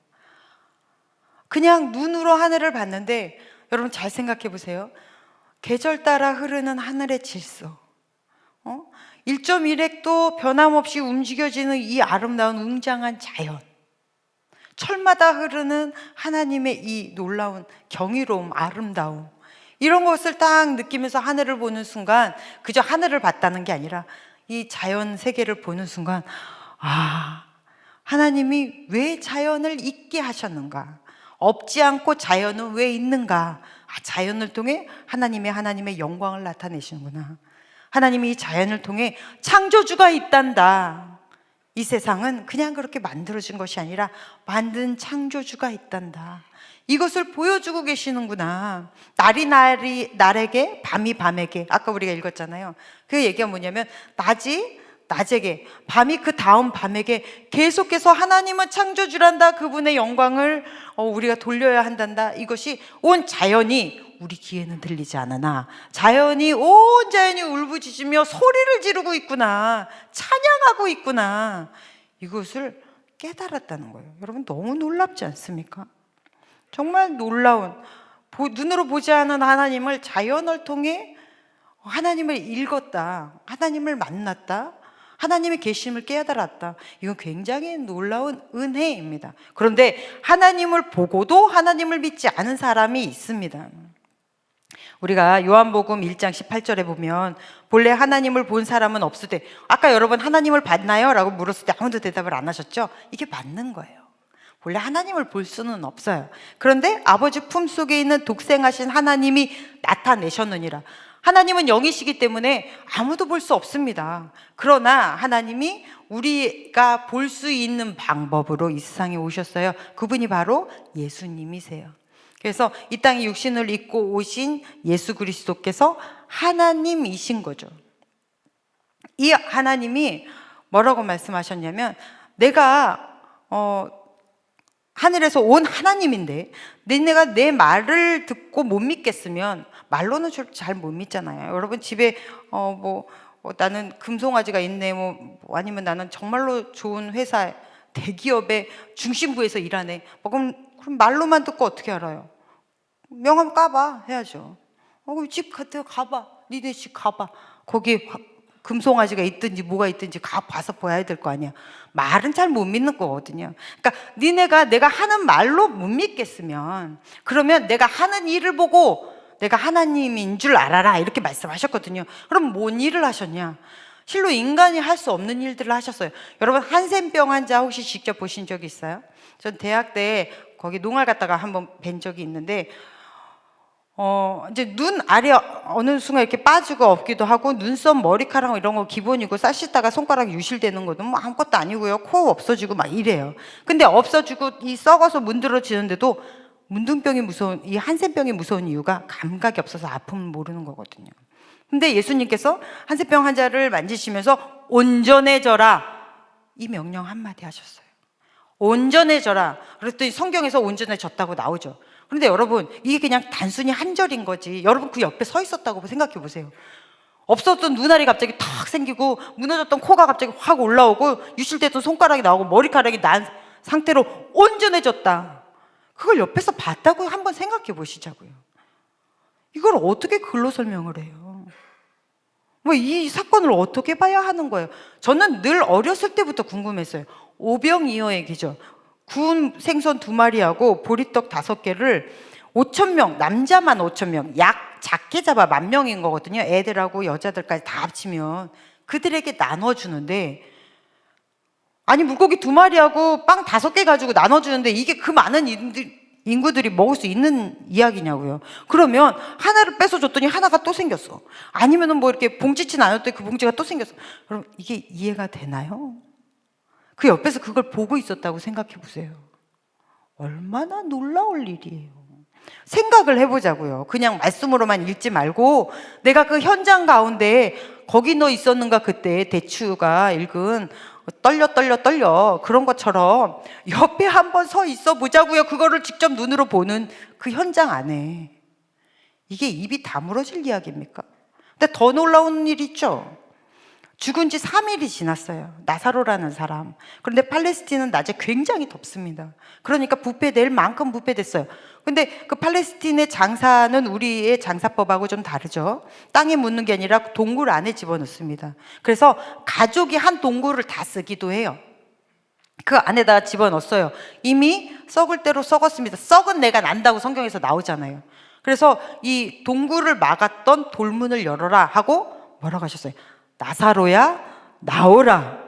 그냥 눈으로 하늘을 봤는데 여러분 잘 생각해 보세요. 계절 따라 흐르는 하늘의 질서, 1.1획도 변함없이 움직여지는 이 아름다운 웅장한 자연, 철마다 흐르는 하나님의 이 놀라운 경이로움, 아름다움, 이런 것을 딱 느끼면서 하늘을 보는 순간, 그저 하늘을 봤다는 게 아니라 이 자연 세계를 보는 순간, 하나님이 왜 자연을 있게 하셨는가? 없지 않고 자연은 왜 있는가? 자연을 통해 하나님의 영광을 나타내시는구나. 하나님이 이 자연을 통해 창조주가 있단다. 이 세상은 그냥 그렇게 만들어진 것이 아니라 만든 창조주가 있단다. 이것을 보여주고 계시는구나. 날이 날에게, 밤이 밤에게. 아까 우리가 읽었잖아요. 그 얘기가 뭐냐면 낮이 낮에게, 밤이 그 다음 밤에게 계속해서 하나님은 창조주란다. 그분의 영광을 우리가 돌려야 한단다. 이것이 온 자연이 우리 귀에는 들리지 않으나 온 자연이 울부짖으며 소리를 지르고 있구나, 찬양하고 있구나, 이것을 깨달았다는 거예요. 여러분 너무 놀랍지 않습니까? 정말 놀라운, 눈으로 보지 않은 하나님을 자연을 통해 하나님을 읽었다, 하나님을 만났다, 하나님의 계심을 깨달았다. 이건 굉장히 놀라운 은혜입니다. 그런데 하나님을 보고도 하나님을 믿지 않은 사람이 있습니다. 우리가 요한복음 1장 18절에 보면 본래 하나님을 본 사람은 없으되, 아까 여러분 하나님을 봤나요? 라고 물었을 때 아무도 대답을 안 하셨죠? 이게 맞는 거예요. 원래 하나님을 볼 수는 없어요. 그런데 아버지 품속에 있는 독생하신 하나님이 나타내셨느니라. 하나님은 영이시기 때문에 아무도 볼 수 없습니다. 그러나 하나님이 우리가 볼 수 있는 방법으로 이 세상에 오셨어요. 그분이 바로 예수님이세요. 그래서 이 땅에 육신을 입고 오신 예수 그리스도께서 하나님이신 거죠. 이 하나님이 뭐라고 말씀하셨냐면, 내가 하늘에서 온 하나님인데 내가 내 말을 듣고 못 믿겠으면, 말로는 잘 못 믿잖아요. 여러분 집에 나는 금송아지가 있네, 아니면 나는 정말로 좋은 회사 대기업의 중심부에서 일하네, 그럼 말로만 듣고 어떻게 알아요? 명함 까봐 해야죠. 집 가봐, 니네 집 가봐, 거기 금송아지가 있든지 뭐가 있든지 봐서 봐야 될 거 아니야. 말은 잘 못 믿는 거거든요. 그러니까 내가 하는 말로 못 믿겠으면, 그러면 내가 하는 일을 보고 내가 하나님인 줄 알아라, 이렇게 말씀하셨거든요. 그럼 뭔 일을 하셨냐? 실로 인간이 할 수 없는 일들을 하셨어요. 여러분 한센병 환자 혹시 직접 보신 적이 있어요? 전 대학 때 거기 농활 갔다가 한번 뵌 적이 있는데, 이제 눈 아래 어느 순간 이렇게 빠지고 없기도 하고, 눈썹, 머리카락 이런 거 기본이고, 쌀 씻다가 손가락이 유실되는 것도 뭐 아무것도 아니고요. 코 없어지고 막 이래요. 근데 없어지고 이 썩어서 문드러지는데도 문둥병이 무서운, 이 한센병이 무서운 이유가 감각이 없어서 아픔을 모르는 거거든요. 근데 예수님께서 한센병 환자를 만지시면서 온전해져라, 이 명령 한마디 하셨어요. 온전해져라. 그랬더니 성경에서 온전해졌다고 나오죠. 그런데 여러분, 이게 그냥 단순히 한 절인 거지, 여러분 그 옆에 서 있었다고 생각해 보세요. 없었던 눈알이 갑자기 탁 생기고, 무너졌던 코가 갑자기 확 올라오고, 유실됐던 손가락이 나오고, 머리카락이 난 상태로 온전해졌다. 그걸 옆에서 봤다고 한번 생각해 보시자고요. 이걸 어떻게 글로 설명을 해요? 이 사건을 어떻게 봐야 하는 거예요? 저는 늘 어렸을 때부터 궁금했어요. 오병이어의 기적, 구운 생선 2마리하고 보리떡 5개를 5,000명, 남자만 5,000명, 약 작게 잡아 10,000명인 거거든요. 애들하고 여자들까지 다 합치면 그들에게 나눠주는데, 아니 물고기 2마리하고 빵 5개 가지고 나눠주는데 이게 그 많은 인구들이 먹을 수 있는 이야기냐고요. 그러면 하나를 뺏어줬더니 하나가 또 생겼어. 아니면은 이렇게 봉지치 나눴더니 그 봉지가 또 생겼어. 그럼 이게 이해가 되나요? 그 옆에서 그걸 보고 있었다고 생각해 보세요. 얼마나 놀라울 일이에요. 생각을 해보자고요. 그냥 말씀으로만 읽지 말고, 내가 그 현장 가운데 거기 너 있었는가, 그때 대추가 읽은 떨려 그런 것처럼 옆에 한번 서 있어 보자고요. 그거를 직접 눈으로 보는 그 현장 안에. 이게 입이 다물어질 이야기입니까? 근데 더 놀라운 일이 있죠. 죽은 지 3일이 지났어요. 나사로라는 사람. 그런데 팔레스틴은 낮에 굉장히 덥습니다. 그러니까 뷔페될 만큼 뷔페됐어요. 근데 그 팔레스틴의 장사는 우리의 장사법하고 좀 다르죠. 땅에 묻는 게 아니라 동굴 안에 집어넣습니다. 그래서 가족이 한 동굴을 다 쓰기도 해요. 그 안에다가 집어넣었어요. 이미 썩을 대로 썩었습니다. 썩은 내가 난다고 성경에서 나오잖아요. 그래서 이 동굴을 막았던 돌문을 열어라 하고 뭐라고 하셨어요? 나사로야 나오라.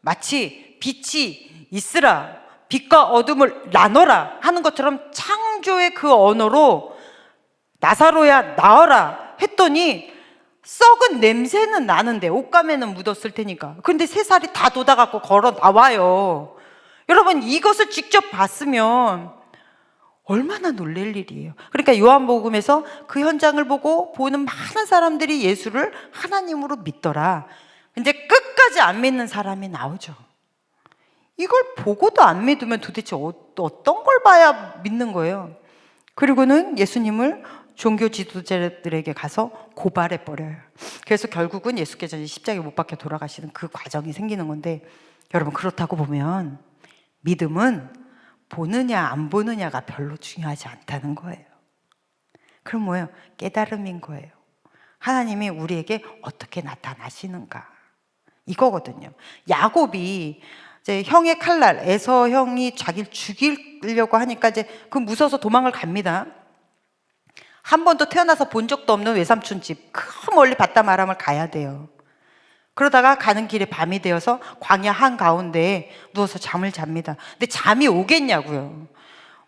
마치 빛이 있으라, 빛과 어둠을 나눠라 하는 것처럼 창조의 그 언어로 나사로야 나와라 했더니, 썩은 냄새는 나는데 옷감에는 묻었을 테니까. 그런데 3살이 다 돋아갖고 걸어 나와요. 여러분 이것을 직접 봤으면 얼마나 놀랄 일이에요. 그러니까 요한복음에서 그 현장을 보고 보는 많은 사람들이 예수를 하나님으로 믿더라. 근데 끝까지 안 믿는 사람이 나오죠. 이걸 보고도 안 믿으면 도대체 어떤 걸 봐야 믿는 거예요? 그리고는 예수님을 종교 지도자들에게 가서 고발해 버려요. 그래서 결국은 예수께서 십자가에 못 박혀 돌아가시는 그 과정이 생기는 건데, 여러분 그렇다고 보면 믿음은 보느냐 안 보느냐가 별로 중요하지 않다는 거예요. 그럼 뭐예요? 깨달음인 거예요. 하나님이 우리에게 어떻게 나타나시는가, 이거거든요. 야곱이 이제 형의 칼날, 에서 형이 자기를 죽이려고 하니까 이제 그 무서워서 도망을 갑니다. 한 번도 태어나서 본 적도 없는 외삼촌 집, 그 멀리 바다 마람을 가야 돼요. 그러다가 가는 길에 밤이 되어서 광야 한가운데에 누워서 잠을 잡니다. 근데 잠이 오겠냐고요.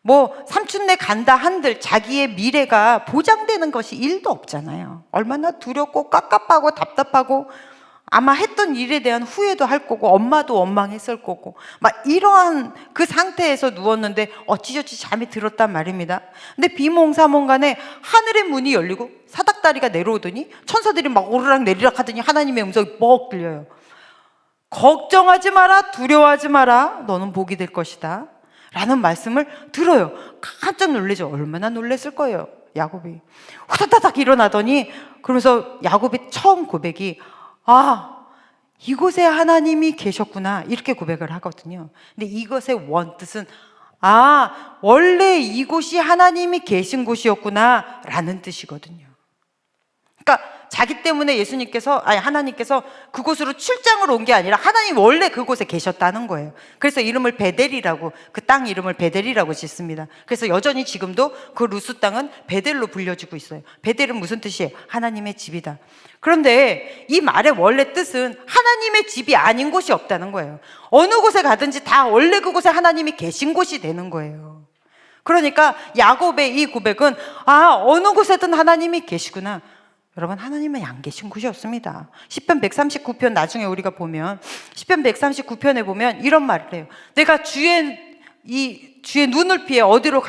뭐 삼촌네 간다 한들 자기의 미래가 보장되는 것이 1도 없잖아요. 얼마나 두렵고 깝깝하고 답답하고 아마 했던 일에 대한 후회도 할 거고 엄마도 원망했을 거고 막 이러한 그 상태에서 누웠는데 어찌저찌 잠이 들었단 말입니다. 근데 비몽사몽간에 하늘의 문이 열리고 사닥다리가 내려오더니 천사들이 막 오르락 내리락 하더니 하나님의 음성이 뻑 들려요. 걱정하지 마라, 두려워하지 마라, 너는 복이 될 것이다 라는 말씀을 들어요. 깜짝 놀라죠. 얼마나 놀랐을 거예요, 야곱이. 후다다닥 일어나더니, 그러면서 야곱의 처음 고백이 아, 이곳에 하나님이 계셨구나, 이렇게 고백을 하거든요. 근데 이것의 원뜻은 아, 원래 이곳이 하나님이 계신 곳이었구나 라는 뜻이거든요. 그러니까 자기 때문에 하나님께서 그곳으로 출장을 온 게 아니라 하나님 원래 그곳에 계셨다는 거예요. 그래서 이름을 베델이라고, 그 땅 이름을 베델이라고 짓습니다. 그래서 여전히 지금도 그 루스 땅은 베델로 불려지고 있어요. 베델은 무슨 뜻이에요? 하나님의 집이다. 그런데 이 말의 원래 뜻은 하나님의 집이 아닌 곳이 없다는 거예요. 어느 곳에 가든지 다 원래 그곳에 하나님이 계신 곳이 되는 거예요. 그러니까 야곱의 이 고백은 아, 어느 곳에든 하나님이 계시구나. 여러분, 하나님은 안 계신 곳이 없습니다. 시편 139편 나중에 우리가 보면, 시편 139편에 보면 이런 말을 해요. 내가 주의 눈을 피해 어디로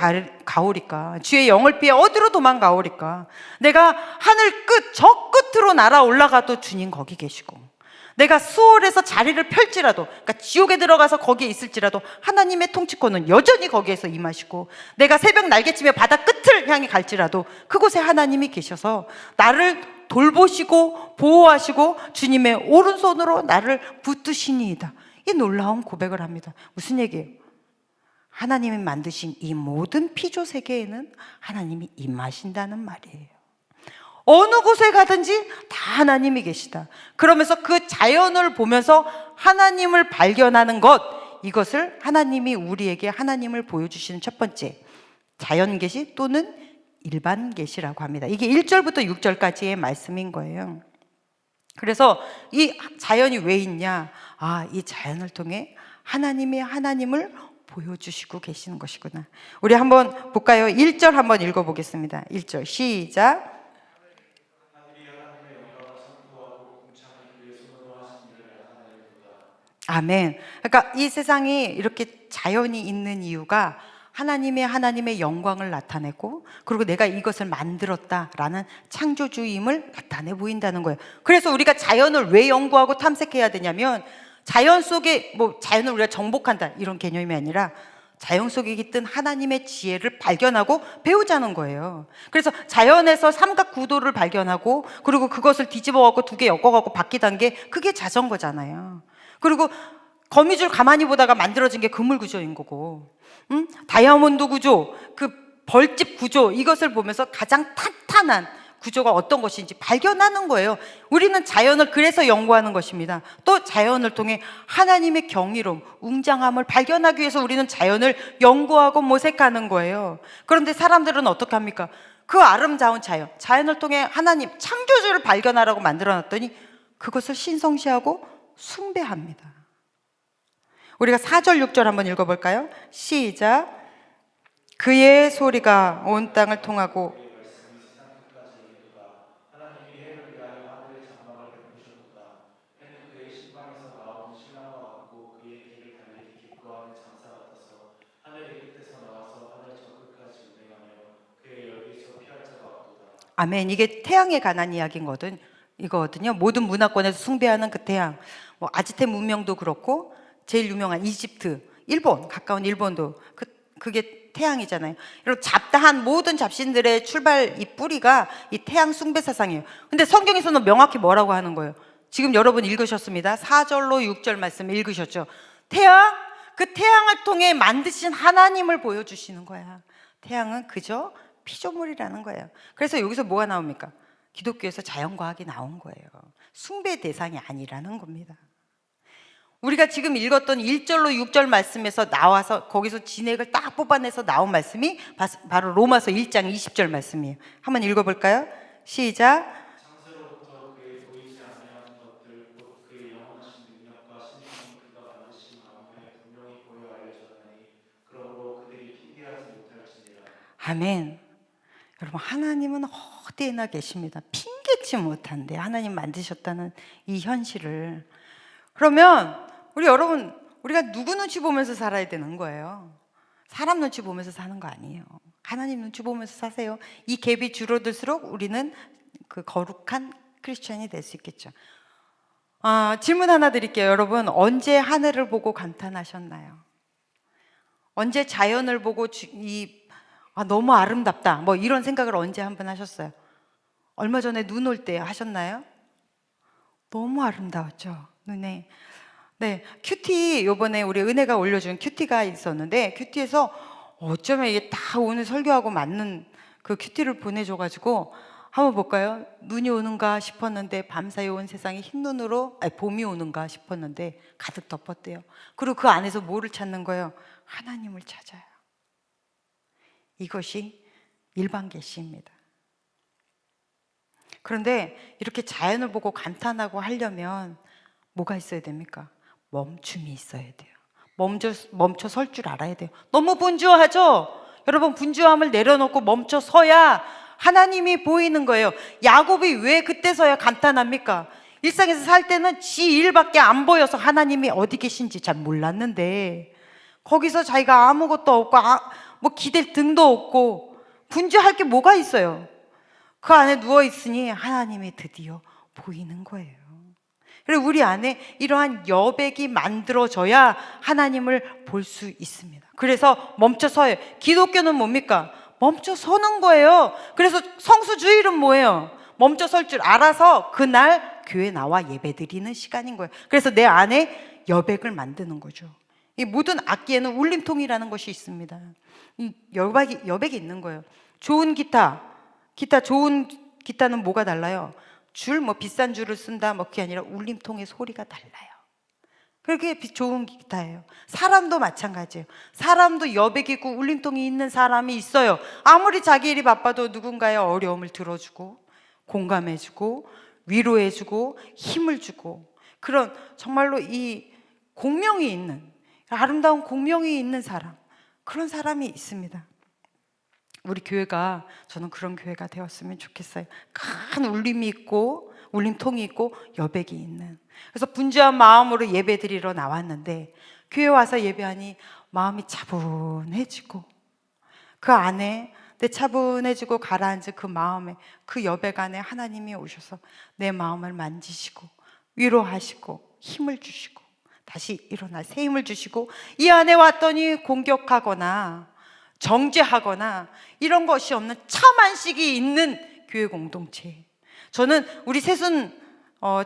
가오리까? 주의 영을 피해 어디로 도망가오리까? 내가 하늘 끝, 저 끝으로 날아 올라가도 주님 거기 계시고, 내가 수월에서 자리를 펼지라도, 그러니까 지옥에 들어가서 거기에 있을지라도 하나님의 통치권은 여전히 거기에서 임하시고, 내가 새벽 날개치며 바다 끝을 향해 갈지라도 그곳에 하나님이 계셔서 나를 돌보시고 보호하시고 주님의 오른손으로 나를 붙드시니이다. 이 놀라운 고백을 합니다. 무슨 얘기예요? 하나님이 만드신 이 모든 피조 세계에는 하나님이 임하신다는 말이에요. 어느 곳에 가든지 다 하나님이 계시다. 그러면서 그 자연을 보면서 하나님을 발견하는 것, 이것을 하나님이 우리에게 하나님을 보여주시는 첫 번째 자연 계시 또는 일반 계시라고 합니다. 이게 1절부터 6절까지의 말씀인 거예요. 그래서 이 자연이 왜 있냐? 아, 이 자연을 통해 하나님을 보여주시고 계시는 것이구나. 우리 한번 볼까요? 1절 한번 읽어보겠습니다. 1절 시작. 아멘. 그러니까 이 세상이 이렇게 자연이 있는 이유가 하나님의 영광을 나타내고, 그리고 내가 이것을 만들었다라는 창조주임을 나타내 보인다는 거예요. 그래서 우리가 자연을 왜 연구하고 탐색해야 되냐면, 자연 속에 자연을 우리가 정복한다 이런 개념이 아니라 자연 속에 있던 하나님의 지혜를 발견하고 배우자는 거예요. 그래서 자연에서 삼각 구도를 발견하고, 그리고 그것을 뒤집어갖고 두 개 엮어갖고 바뀌던 게 그게 자전거잖아요. 그리고 거미줄 가만히 보다가 만들어진 게 그물 구조인 거고, 다이아몬드 구조, 그 벌집 구조, 이것을 보면서 가장 탄탄한 구조가 어떤 것인지 발견하는 거예요. 우리는 자연을 그래서 연구하는 것입니다. 또 자연을 통해 하나님의 경이로움, 웅장함을 발견하기 위해서 우리는 자연을 연구하고 모색하는 거예요. 그런데 사람들은 어떻게 합니까? 그 아름다운 자연을 통해 하나님 창조주를 발견하라고 만들어놨더니 그것을 신성시하고 숭배합니다. 우리가 4절 6절 한번 읽어볼까요? 시작. 그의 소리가 온 땅을 통하고 아멘. 이게 태양에 관한 이거거든요. 모든 문화권에서 숭배하는 그 태양. 아즈텍 문명도 그렇고, 제일 유명한 이집트, 일본, 가까운 일본도 그게 태양이잖아요. 여러분, 잡다한 모든 잡신들의 출발 이 뿌리가 이 태양 숭배 사상이에요. 근데 성경에서는 명확히 뭐라고 하는 거예요? 지금 여러분 읽으셨습니다. 4절로 6절 말씀 읽으셨죠? 태양, 그 태양을 통해 만드신 하나님을 보여주시는 거야. 태양은 그저 피조물이라는 거예요. 그래서 여기서 뭐가 나옵니까? 기독교에서 자연과학이 나온 거예요. 숭배 대상이 아니라는 겁니다. 우리가 지금 읽었던 1절로 6절 말씀에서 나와서 거기서 진액을 딱 뽑아내서 나온 말씀이 바로 로마서 1장 20절 말씀이에요. 한번 읽어볼까요? 시작. 아멘. 여러분, 하나님은 어디에나 계십니다. 핑계치 못한데 하나님 만드셨다는 이 현실을. 그러면 우리가 누구 눈치 보면서 살아야 되는 거예요? 사람 눈치 보면서 사는 거 아니에요. 하나님 눈치 보면서 사세요. 이 갭이 줄어들수록 우리는 그 거룩한 크리스천이 될 수 있겠죠. 질문 하나 드릴게요. 여러분, 언제 하늘을 보고 감탄하셨나요? 언제 자연을 보고 너무 아름답다 뭐 이런 생각을 언제 한번 하셨어요? 얼마 전에 눈 올 때 하셨나요? 너무 아름다웠죠, 눈에. 네, 큐티 요번에 우리 은혜가 올려준 큐티가 있었는데 큐티에서 어쩌면 이게 다 오늘 설교하고 맞는 그 큐티를 보내줘가지고 한번 볼까요? 눈이 오는가 싶었는데 밤사이 온 세상이 흰눈으로 봄이 오는가 싶었는데 가득 덮었대요. 그리고 그 안에서 뭐를 찾는 거예요? 하나님을 찾아요. 이것이 일반 계시입니다. 그런데 이렇게 자연을 보고 감탄하고 하려면 뭐가 있어야 됩니까? 멈춤이 있어야 돼요. 멈춰 설 줄 알아야 돼요. 너무 분주하죠? 여러분, 분주함을 내려놓고 멈춰 서야 하나님이 보이는 거예요. 야곱이 왜 그때서야 감탄합니까? 일상에서 살 때는 지 일밖에 안 보여서 하나님이 어디 계신지 잘 몰랐는데 거기서 자기가 아무것도 없고 뭐 기댈 등도 없고 분주할 게 뭐가 있어요? 그 안에 누워있으니 하나님이 드디어 보이는 거예요. 그리고 우리 안에 이러한 여백이 만들어져야 하나님을 볼 수 있습니다. 그래서 멈춰서요. 기독교는 뭡니까? 멈춰 서는 거예요. 그래서 성수주일은 뭐예요? 멈춰 설 줄 알아서 그날 교회 나와 예배 드리는 시간인 거예요. 그래서 내 안에 여백을 만드는 거죠. 이 모든 악기에는 울림통이라는 것이 있습니다. 이 여백이 있는 거예요. 좋은 기타 좋은 기타는 뭐가 달라요? 비싼 줄을 쓴다 그게 아니라 울림통의 소리가 달라요. 그렇게 좋은 기타예요. 사람도 마찬가지예요. 사람도 여백이 있고 울림통이 있는 사람이 있어요. 아무리 자기 일이 바빠도 누군가의 어려움을 들어주고 공감해주고 위로해주고 힘을 주고 그런 정말로 이 공명이 있는 아름다운 공명이 있는 사람, 그런 사람이 있습니다. 우리 교회가 저는 그런 교회가 되었으면 좋겠어요. 큰 울림이 있고 울림통이 있고 여백이 있는. 그래서 분주한 마음으로 예배 드리러 나왔는데 교회 와서 예배하니 마음이 차분해지고 그 안에 내 차분해지고 가라앉은 그 마음에 그 여백 안에 하나님이 오셔서 내 마음을 만지시고 위로하시고 힘을 주시고 다시 일어나 새 힘을 주시고 이 안에 왔더니 공격하거나 정죄하거나 이런 것이 없는 참 안식이 있는 교회 공동체. 저는 우리 새순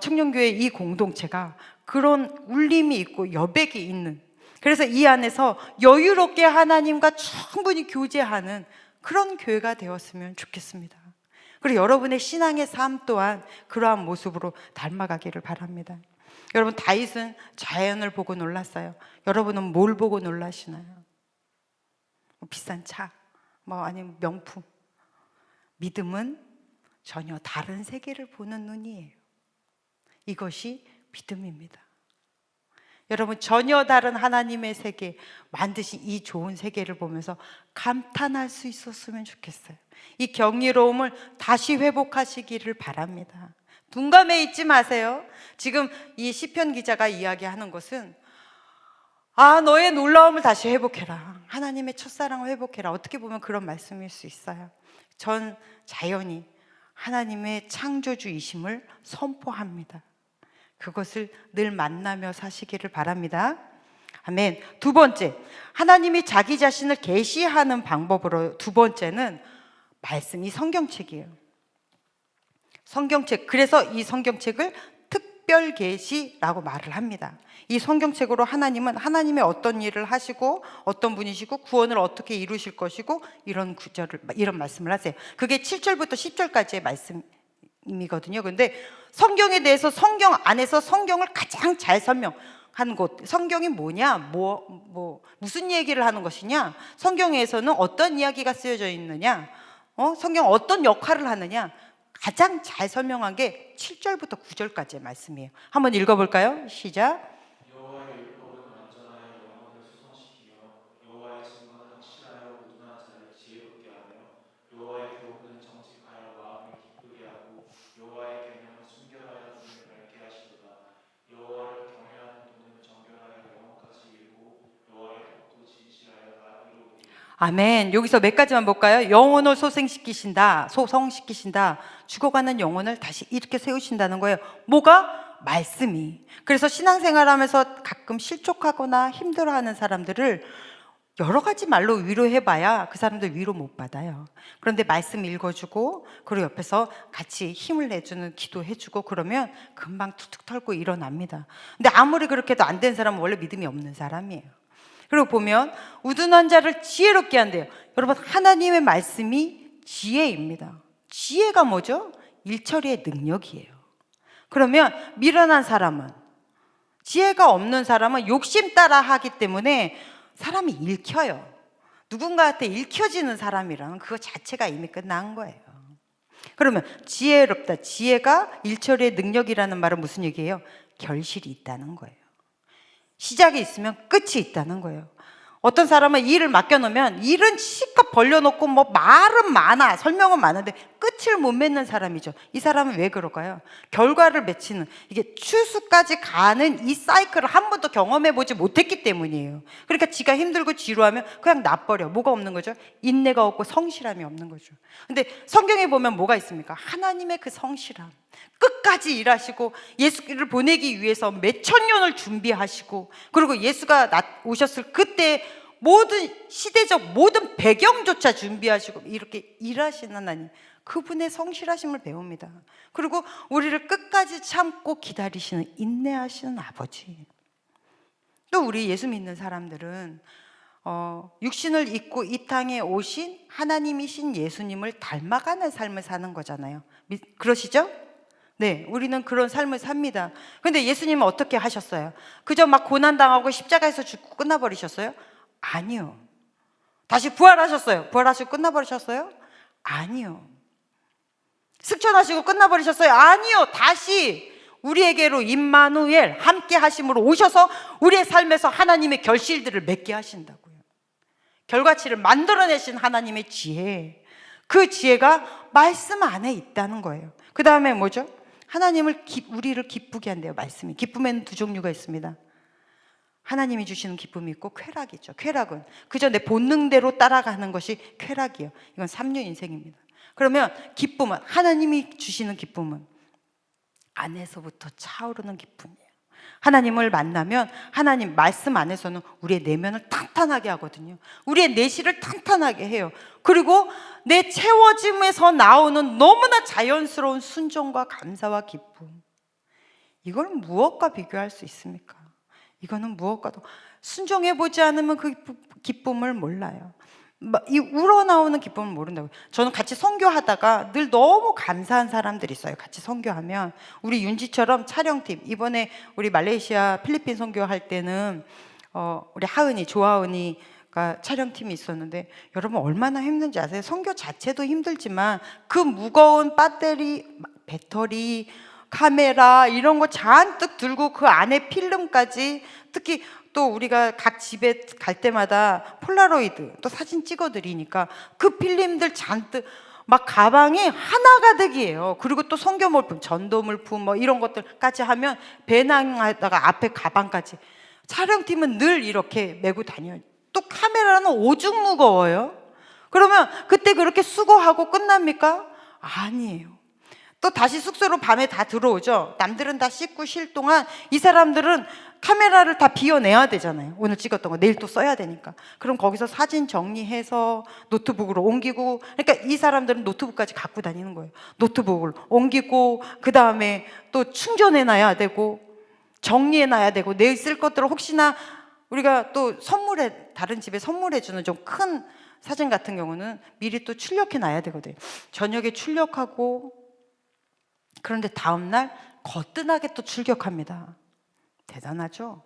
청년교회 이 공동체가 그런 울림이 있고 여백이 있는, 그래서 이 안에서 여유롭게 하나님과 충분히 교제하는 그런 교회가 되었으면 좋겠습니다. 그리고 여러분의 신앙의 삶 또한 그러한 모습으로 닮아가기를 바랍니다. 여러분, 다윗은 자연을 보고 놀랐어요. 여러분은 뭘 보고 놀라시나요? 비싼 차, 아니면 명품. 믿음은 전혀 다른 세계를 보는 눈이에요. 이것이 믿음입니다. 여러분, 전혀 다른 하나님의 세계, 만드신 이 좋은 세계를 보면서 감탄할 수 있었으면 좋겠어요. 이 경이로움을 다시 회복하시기를 바랍니다. 둔감해 있지 마세요. 지금 이 시편 기자가 이야기하는 것은 너의 놀라움을 다시 회복해라. 하나님의 첫사랑을 회복해라. 어떻게 보면 그런 말씀일 수 있어요. 전 자연이 하나님의 창조주이심을 선포합니다. 그것을 늘 만나며 사시기를 바랍니다. 아멘. 두 번째, 하나님이 자기 자신을 계시하는 방법으로 두 번째는 말씀이 성경책이에요. 성경책. 그래서 이 성경책을 특별 계시라고 말을 합니다. 이 성경책으로 하나님은 하나님의 어떤 일을 하시고 어떤 분이시고 구원을 어떻게 이루실 것이고 이런 말씀을 하세요. 그게 7절부터 10절까지의 말씀이거든요. 근데 성경에 대해서 성경 안에서 성경을 가장 잘 설명한 곳, 성경이 뭐냐, 무슨 얘기를 하는 것이냐, 성경에서는 어떤 이야기가 쓰여져 있느냐, 성경 어떤 역할을 하느냐, 가장 잘 설명한 게 7절부터 9절까지의 말씀이에요. 한번 읽어볼까요? 시작. 여호와의 율법은 완전하여 영혼을 수성시키며 여호와의 증거는 확실하여 모든 자를 지혜롭게 하며 여호와의 교훈은 정직하여 마음을 기쁘게 하고 여호와의 계명은 순결하여 눈을 밝게 하시도다. 여호와를 경외하는 눈은 정결하여 영혼까지 이루고 여호와의 덕도 진실하여 다 이루고. 아멘. 여기서 몇 가지만 볼까요? 영혼을 소생시키신다, 소성시키신다. 죽어가는 영혼을 다시 이렇게 세우신다는 거예요. 뭐가? 말씀이. 그래서 신앙생활하면서 가끔 실족하거나 힘들어하는 사람들을 여러 가지 말로 위로해봐야 그 사람들 위로 못 받아요. 그런데 말씀 읽어주고 그리고 옆에서 같이 힘을 내주는 기도해주고 그러면 금방 툭툭 털고 일어납니다. 근데 아무리 그렇게 해도 안 된 사람은 원래 믿음이 없는 사람이에요. 그리고 보면 우둔한 자를 지혜롭게 한대요. 여러분, 하나님의 말씀이 지혜입니다. 지혜가 뭐죠? 일처리의 능력이에요. 그러면 미련한 사람은, 지혜가 없는 사람은 욕심 따라 하기 때문에 사람이 읽혀요. 누군가한테 읽혀지는 사람이라면 그거 자체가 이미 끝난 거예요. 그러면 지혜롭다, 지혜가 일처리의 능력이라는 말은 무슨 얘기예요? 결실이 있다는 거예요. 시작이 있으면 끝이 있다는 거예요. 어떤 사람은 일을 맡겨놓으면 일은 실컷 벌려놓고 말은 많아, 설명은 많은데 끝을 못 맺는 사람이죠. 이 사람은 왜 그럴까요? 결과를 맺히는, 이게 추수까지 가는 이 사이클을 한 번도 경험해보지 못했기 때문이에요. 그러니까 지가 힘들고 지루하면 그냥 놔버려. 뭐가 없는 거죠? 인내가 없고 성실함이 없는 거죠. 근데 성경에 보면 뭐가 있습니까? 하나님의 그 성실함, 끝까지 일하시고 예수를 보내기 위해서 몇천 년을 준비하시고, 그리고 예수가 오셨을 그때 모든 시대적 모든 배경조차 준비하시고 이렇게 일하시는 하나님, 그분의 성실하심을 배웁니다. 그리고 우리를 끝까지 참고 기다리시는, 인내하시는 아버지. 또 우리 예수 믿는 사람들은 육신을 입고 이 땅에 오신 하나님이신 예수님을 닮아가는 삶을 사는 거잖아요. 그러시죠? 네, 우리는 그런 삶을 삽니다. 근데 예수님은 어떻게 하셨어요? 그저 막 고난당하고 십자가에서 죽고 끝나버리셨어요? 아니요. 다시 부활하셨어요? 부활하시고 끝나버리셨어요? 아니요. 승천하시고 끝나버리셨어요? 아니요. 다시 우리에게로 임마누엘, 함께 하심으로 오셔서 우리의 삶에서 하나님의 결실들을 맺게 하신다고요. 결과치를 만들어내신 하나님의 지혜, 그 지혜가 말씀 안에 있다는 거예요. 그 다음에 뭐죠? 하나님을 우리를 기쁘게 한대요. 말씀이. 기쁨에는 두 종류가 있습니다. 하나님이 주시는 기쁨이 있고 쾌락이죠. 쾌락은 그저 내 본능대로 따라가는 것이 쾌락이에요. 이건 삼류 인생입니다. 그러면 기쁨은, 하나님이 주시는 기쁨은 안에서부터 차오르는 기쁨이에요. 하나님을 만나면 하나님 말씀 안에서는 우리의 내면을 탄탄하게 하거든요. 우리의 내실을 탄탄하게 해요. 그리고 내 채워짐에서 나오는 너무나 자연스러운 순종과 감사와 기쁨, 이걸 무엇과 비교할 수 있습니까? 이거는 무엇과도 순종해보지 않으면 그 기쁨을 몰라요. 이 우러나오는 기쁨을 모른다고요. 저는 같이 선교하다가 늘 너무 감사한 사람들이 있어요. 같이 선교하면 우리 윤지처럼 촬영팀, 이번에 우리 말레이시아 필리핀 선교할 때는 우리 하은이, 조하은이가 촬영팀이 있었는데 여러분 얼마나 힘든지 아세요? 선교 자체도 힘들지만 그 무거운 배터리, 카메라 이런 거 잔뜩 들고 그 안에 필름까지, 특히 또 우리가 각 집에 갈 때마다 폴라로이드 또 사진 찍어드리니까 그 필름들 잔뜩 막 가방이 하나가득이에요. 그리고 또 선교 물품, 전도 물품 이런 것들까지 하면 배낭에다가 앞에 가방까지. 촬영팀은 늘 이렇게 메고 다녀요. 또 카메라는 오죽 무거워요. 그러면 그때 그렇게 수고하고 끝납니까? 아니에요. 또 다시 숙소로 밤에 다 들어오죠. 남들은 다 씻고 쉴 동안 이 사람들은 카메라를 다 비워내야 되잖아요. 오늘 찍었던 거 내일 또 써야 되니까. 그럼 거기서 사진 정리해서 노트북으로 옮기고, 그러니까 이 사람들은 노트북까지 갖고 다니는 거예요. 노트북을 옮기고, 그 다음에 또 충전해놔야 되고, 정리해놔야 되고, 내일 쓸 것들을 혹시나 우리가 또 선물해, 다른 집에 선물해주는 좀 큰 사진 같은 경우는 미리 또 출력해놔야 되거든요. 저녁에 출력하고, 그런데 다음날 거뜬하게 또 출격합니다. 대단하죠?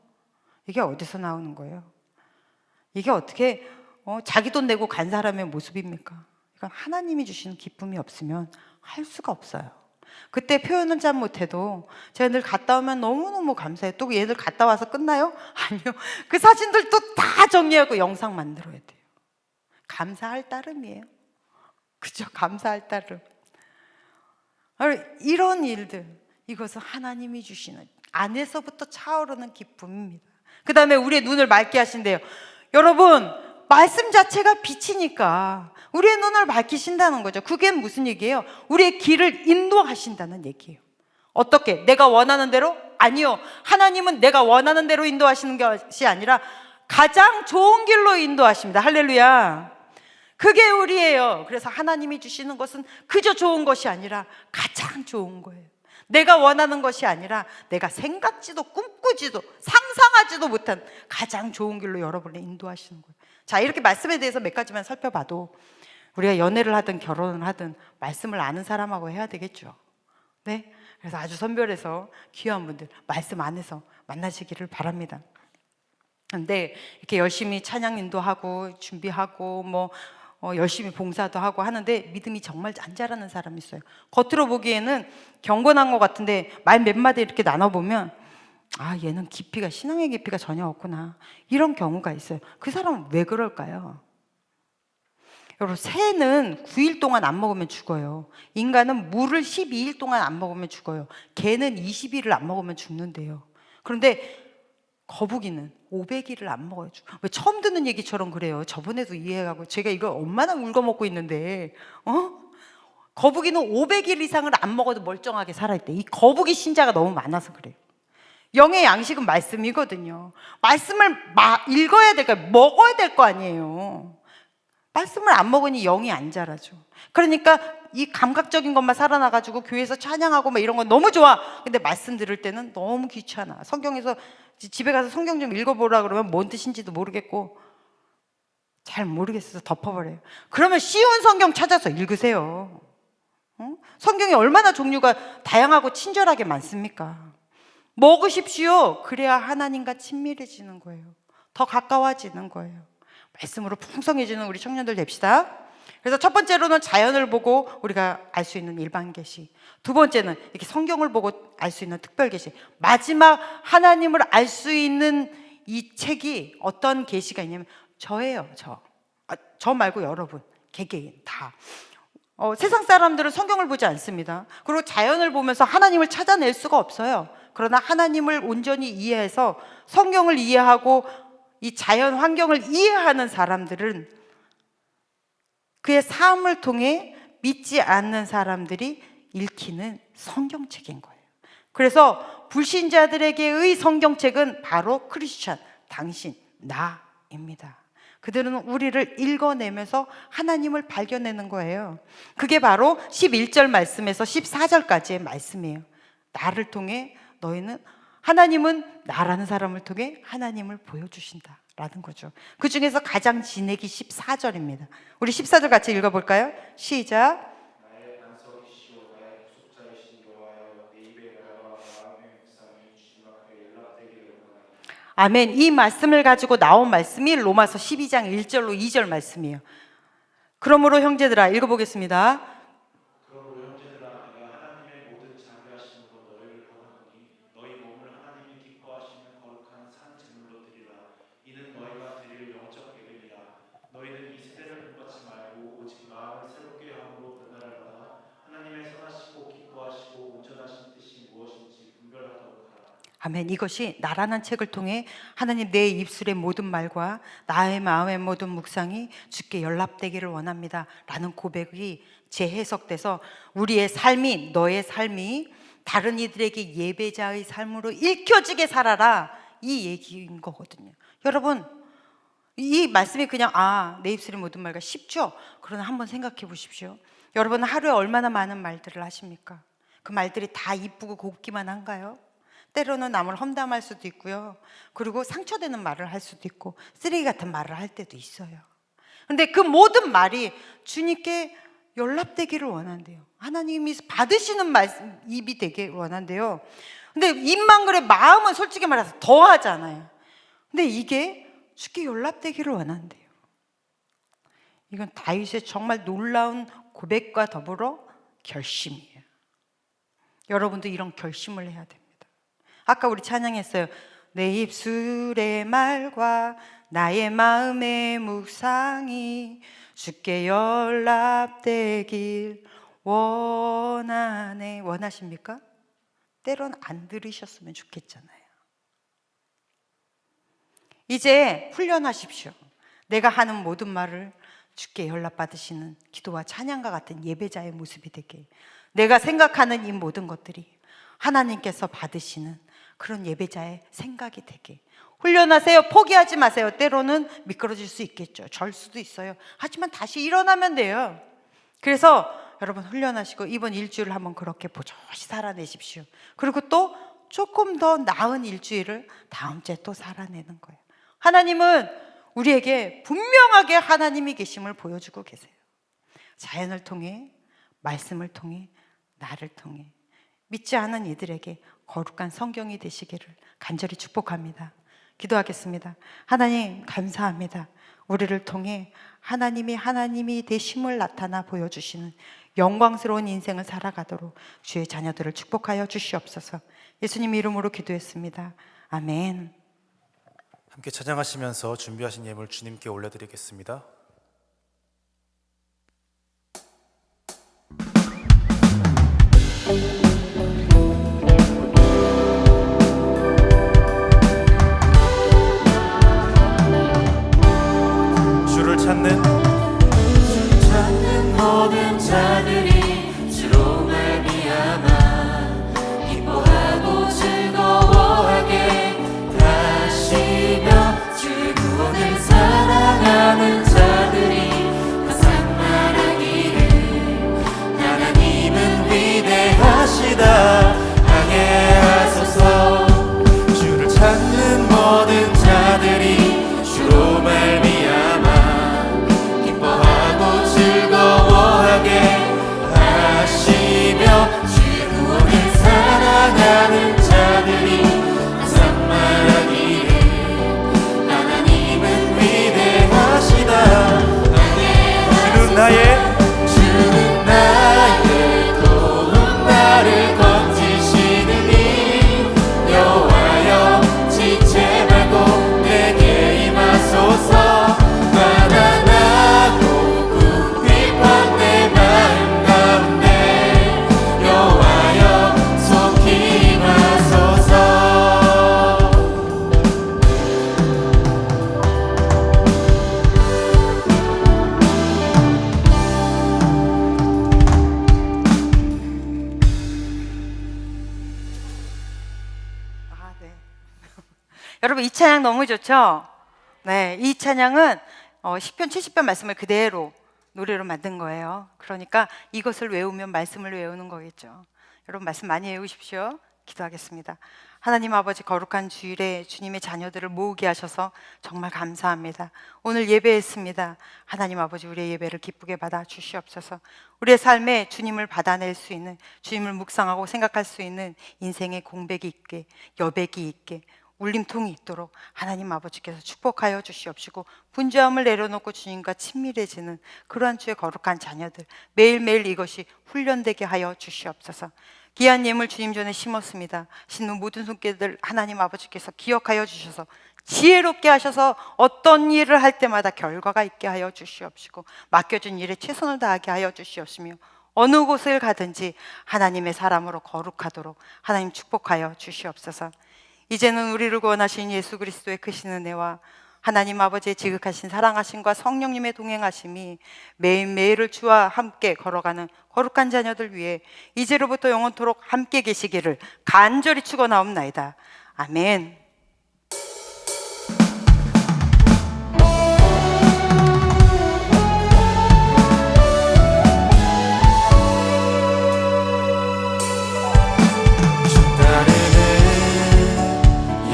이게 어디서 나오는 거예요? 이게 어떻게 자기 돈 내고 간 사람의 모습입니까? 이건 하나님이 주시는 기쁨이 없으면 할 수가 없어요. 그때 표현은 잘 못해도 제가 늘 갔다 오면 너무너무 감사해요. 또 얘들 갔다 와서 끝나요? 아니요. 그 사진들 또 다 정리하고 영상 만들어야 돼요. 감사할 따름이에요. 그죠? 감사할 따름. 이런 일들, 이것은 하나님이 주시는 안에서부터 차오르는 기쁨입니다. 그 다음에 우리의 눈을 맑게 하신대요. 여러분, 말씀 자체가 빛이니까 우리의 눈을 밝히신다는 거죠. 그게 무슨 얘기예요? 우리의 길을 인도하신다는 얘기예요. 어떻게? 내가 원하는 대로? 아니요. 하나님은 내가 원하는 대로 인도하시는 것이 아니라 가장 좋은 길로 인도하십니다. 할렐루야. 그게 우리예요. 그래서 하나님이 주시는 것은 그저 좋은 것이 아니라 가장 좋은 거예요. 내가 원하는 것이 아니라 내가 생각지도 꿈꾸지도 상상하지도 못한 가장 좋은 길로 여러분을 인도하시는 거예요. 자, 이렇게 말씀에 대해서 몇 가지만 살펴봐도 우리가 연애를 하든 결혼을 하든 말씀을 아는 사람하고 해야 되겠죠. 네? 그래서 아주 선별해서 귀한 분들 말씀 안에서 만나시기를 바랍니다. 근데 이렇게 열심히 찬양 인도하고 준비하고 열심히 봉사도 하고 하는데 믿음이 정말 안 자라는 사람이 있어요. 겉으로 보기에는 경건한 것 같은데 말 몇 마디 이렇게 나눠보면 아, 얘는 깊이가, 신앙의 깊이가 전혀 없구나, 이런 경우가 있어요. 그 사람은 왜 그럴까요? 여러분, 새는 9일 동안 안 먹으면 죽어요. 인간은 물을 12일 동안 안 먹으면 죽어요. 개는 20일을 안 먹으면 죽는데요. 그런데 거북이는 500일을 안 먹어요. 왜 처음 듣는 얘기처럼 그래요? 저번에도 이해하고 제가 이걸 얼마나 울거먹고 있는데 거북이는 500일 이상을 안 먹어도 멀쩡하게 살아있대. 이 거북이 신자가 너무 많아서 그래요. 영의 양식은 말씀이거든요. 말씀을 읽어야 될까, 먹어야 될 거 아니에요. 말씀을 안 먹으니 영이 안 자라죠. 그러니까 이 감각적인 것만 살아나가지고 교회에서 찬양하고 막 이런 건 너무 좋아. 근데 말씀 들을 때는 너무 귀찮아. 성경에서 집에 가서 성경 좀 읽어보라 그러면 뭔 뜻인지도 모르겠고 잘 모르겠어서 덮어버려요. 그러면 쉬운 성경 찾아서 읽으세요. 성경이 얼마나 종류가 다양하고 친절하게 많습니까? 먹으십시오. 그래야 하나님과 친밀해지는 거예요. 더 가까워지는 거예요. 말씀으로 풍성해지는 우리 청년들 됩시다. 그래서 첫 번째로는 자연을 보고 우리가 알 수 있는 일반 계시, 두 번째는 이렇게 성경을 보고 알 수 있는 특별 계시, 마지막 하나님을 알 수 있는 이 책이 어떤 계시가 있냐면 저예요. 저 말고 여러분 개개인 다. 세상 사람들은 성경을 보지 않습니다. 그리고 자연을 보면서 하나님을 찾아낼 수가 없어요. 그러나 하나님을 온전히 이해해서 성경을 이해하고 이 자연 환경을 이해하는 사람들은 그의 삶을 통해 믿지 않는 사람들이 읽히는 성경책인 거예요. 그래서 불신자들에게의 성경책은 바로 크리스천, 당신, 나입니다. 그들은 우리를 읽어내면서 하나님을 발견내는 거예요. 그게 바로 11절 말씀에서 14절까지의 말씀이에요. 나를 통해 너희는, 하나님은 나라는 사람을 통해 하나님을 보여주신다 라는 거죠. 그 중에서 가장 진액이 14절입니다. 우리 14절 같이 읽어볼까요? 시작. 나의 반석이시오 나의 구속자이신 여호와여 내 입의 말과 마음의 묵상이 주님 앞에 연락되기를 원하노라. 아멘. 이 말씀을 가지고 나온 말씀이 로마서 12장 1절로 2절 말씀이에요. 그러므로 형제들아, 읽어보겠습니다. 그러므로 형제들아 내가 하나님의 모든 자비하심으로 너희를 권하노니 너희 몸을 하나님이 기뻐하시는 거룩한 산 제물로 드리라. 이는 너희가 드릴 영적 예배니라. 너희는 이 세대를 본받지 말고 오직 마음을 새롭게 함으로 변화를 받아 하나님의 선하시고 기뻐하시고 온전하신 뜻이 무엇인지 분별하도록 하라. 아멘. 이것이 나라는 책을 통해 하나님 내 입술의 모든 말과 나의 마음의 모든 묵상이 주께 연락되기를 원합니다 라는 고백이 재해석돼서 우리의 삶이, 너의 삶이 다른 이들에게 예배자의 삶으로 읽혀지게 살아라, 이 얘기인 거거든요. 여러분, 이 말씀이 그냥 내 입술의 모든 말과 쉽죠? 그러나 한번 생각해 보십시오. 여러분, 하루에 얼마나 많은 말들을 하십니까? 그 말들이 다 이쁘고 곱기만 한가요? 때로는 남을 험담할 수도 있고요. 그리고 상처되는 말을 할 수도 있고 쓰레기 같은 말을 할 때도 있어요. 근데 그 모든 말이 주님께 연락되기를 원한대요. 하나님이 받으시는 말씀, 입이 되길 원한대요. 근데 입만 그래, 마음은 솔직히 말해서 더 하잖아요. 근데 이게 주께 연락되기를 원한대요. 이건 다윗의 정말 놀라운 고백과 더불어 결심이에요. 여러분도 이런 결심을 해야 됩니다. 아까 우리 찬양했어요. 내 입술의 말과 나의 마음의 묵상이 주께 연락되길 원하네. 원하십니까? 때론 안 들으셨으면 좋겠잖아요. 이제 훈련하십시오. 내가 하는 모든 말을 주께 연락받으시는 기도와 찬양과 같은 예배자의 모습이 되게, 내가 생각하는 이 모든 것들이 하나님께서 받으시는 그런 예배자의 생각이 되게 훈련하세요. 포기하지 마세요. 때로는 미끄러질 수 있겠죠. 절 수도 있어요. 하지만 다시 일어나면 돼요. 그래서 여러분 훈련하시고 이번 일주일을 한번 그렇게 보조시 살아내십시오. 그리고 또 조금 더 나은 일주일을 다음 주에 또 살아내는 거예요. 하나님은 우리에게 분명하게 하나님이 계심을 보여주고 계세요. 자연을 통해, 말씀을 통해, 나를 통해 믿지 않은 이들에게 거룩한 성경이 되시기를 간절히 축복합니다. 기도하겠습니다. 하나님 감사합니다. 우리를 통해 하나님이 되심을 나타나 보여주시는 영광스러운 인생을 살아가도록 주의 자녀들을 축복하여 주시옵소서. 예수님 이름으로 기도했습니다. 아멘. 함께 찬양하시면서 준비하신 예물 주님께 올려드리겠습니다. 주를 찾는 모든 자들이 주로 말미암아 기뻐하고 즐거워하게 하시며 주의 구원을 사랑하는 자들이 항상 말하기를 하나님은 위대하시다 하게 하소서. 주를 찾는 모든 자들이 주로 말미암아 기뻐하고 즐거워하게 하시며 주의 구원을 사랑하는 자들이 항상 말하기를 하나님은 위대하시다. 주는 나의 도움 나를 건지시느니 여호와여 지체 말고 내게 임하소서. 가난하고 궁핍한 내 마음 가운데 여호와여 속히 임하소서. 네. 여러분 이 찬양 너무 좋죠? 네, 이 찬양은 시편 70편 말씀을 그대로 노래로 만든 거예요. 그러니까 이것을 외우면 말씀을 외우는 거겠죠. 여러분 말씀 많이 외우십시오. 기도하겠습니다. 하나님 아버지, 거룩한 주일에 주님의 자녀들을 모으게 하셔서 정말 감사합니다. 오늘 예배했습니다. 하나님 아버지, 우리의 예배를 기쁘게 받아 주시옵소서. 우리의 삶에 주님을 받아낼 수 있는, 주님을 묵상하고 생각할 수 있는 인생의 공백이 있게, 여백이 있게, 울림통이 있도록 하나님 아버지께서 축복하여 주시옵시고, 분주함을 내려놓고 주님과 친밀해지는 그러한 주의 거룩한 자녀들, 매일매일 이것이 훈련되게 하여 주시옵소서. 귀한 예물 주님 전에 심었습니다. 심는 모든 손길들 하나님 아버지께서 기억하여 주셔서 지혜롭게 하셔서 어떤 일을 할 때마다 결과가 있게 하여 주시옵시고, 맡겨준 일에 최선을 다하게 하여 주시옵시며, 어느 곳을 가든지 하나님의 사람으로 거룩하도록 하나님 축복하여 주시옵소서. 이제는 우리를 구원하신 예수 그리스도의 크신 은혜와 하나님 아버지의 지극하신 사랑하심과 성령님의 동행하심이 매일매일을 주와 함께 걸어가는 거룩한 자녀들 위해 이제로부터 영원토록 함께 계시기를 간절히 축원하옵나이다. 아멘.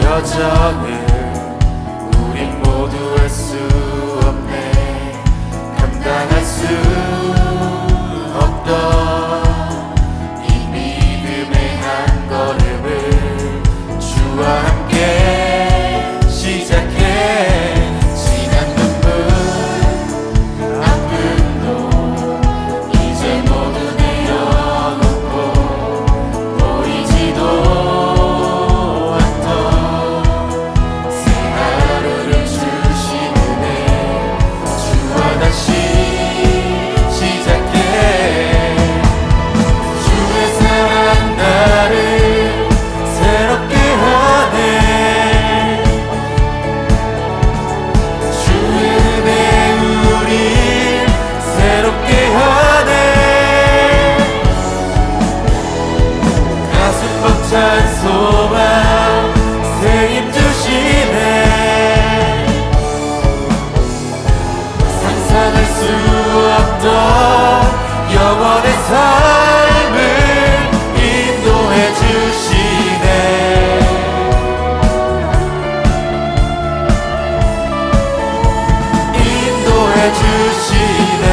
여정을 우린 모두 할 수 없네. 감당할 수 없던 이 믿음의 한 걸음을 주와 함께 시작해. 지난 눈물 아픔도 이제 모두 내려놓고 보이지도 벅찬 소망 새 힘 주시네. 상상할 수 없던 영원의 삶을 인도해 주시네. 인도해 주시네.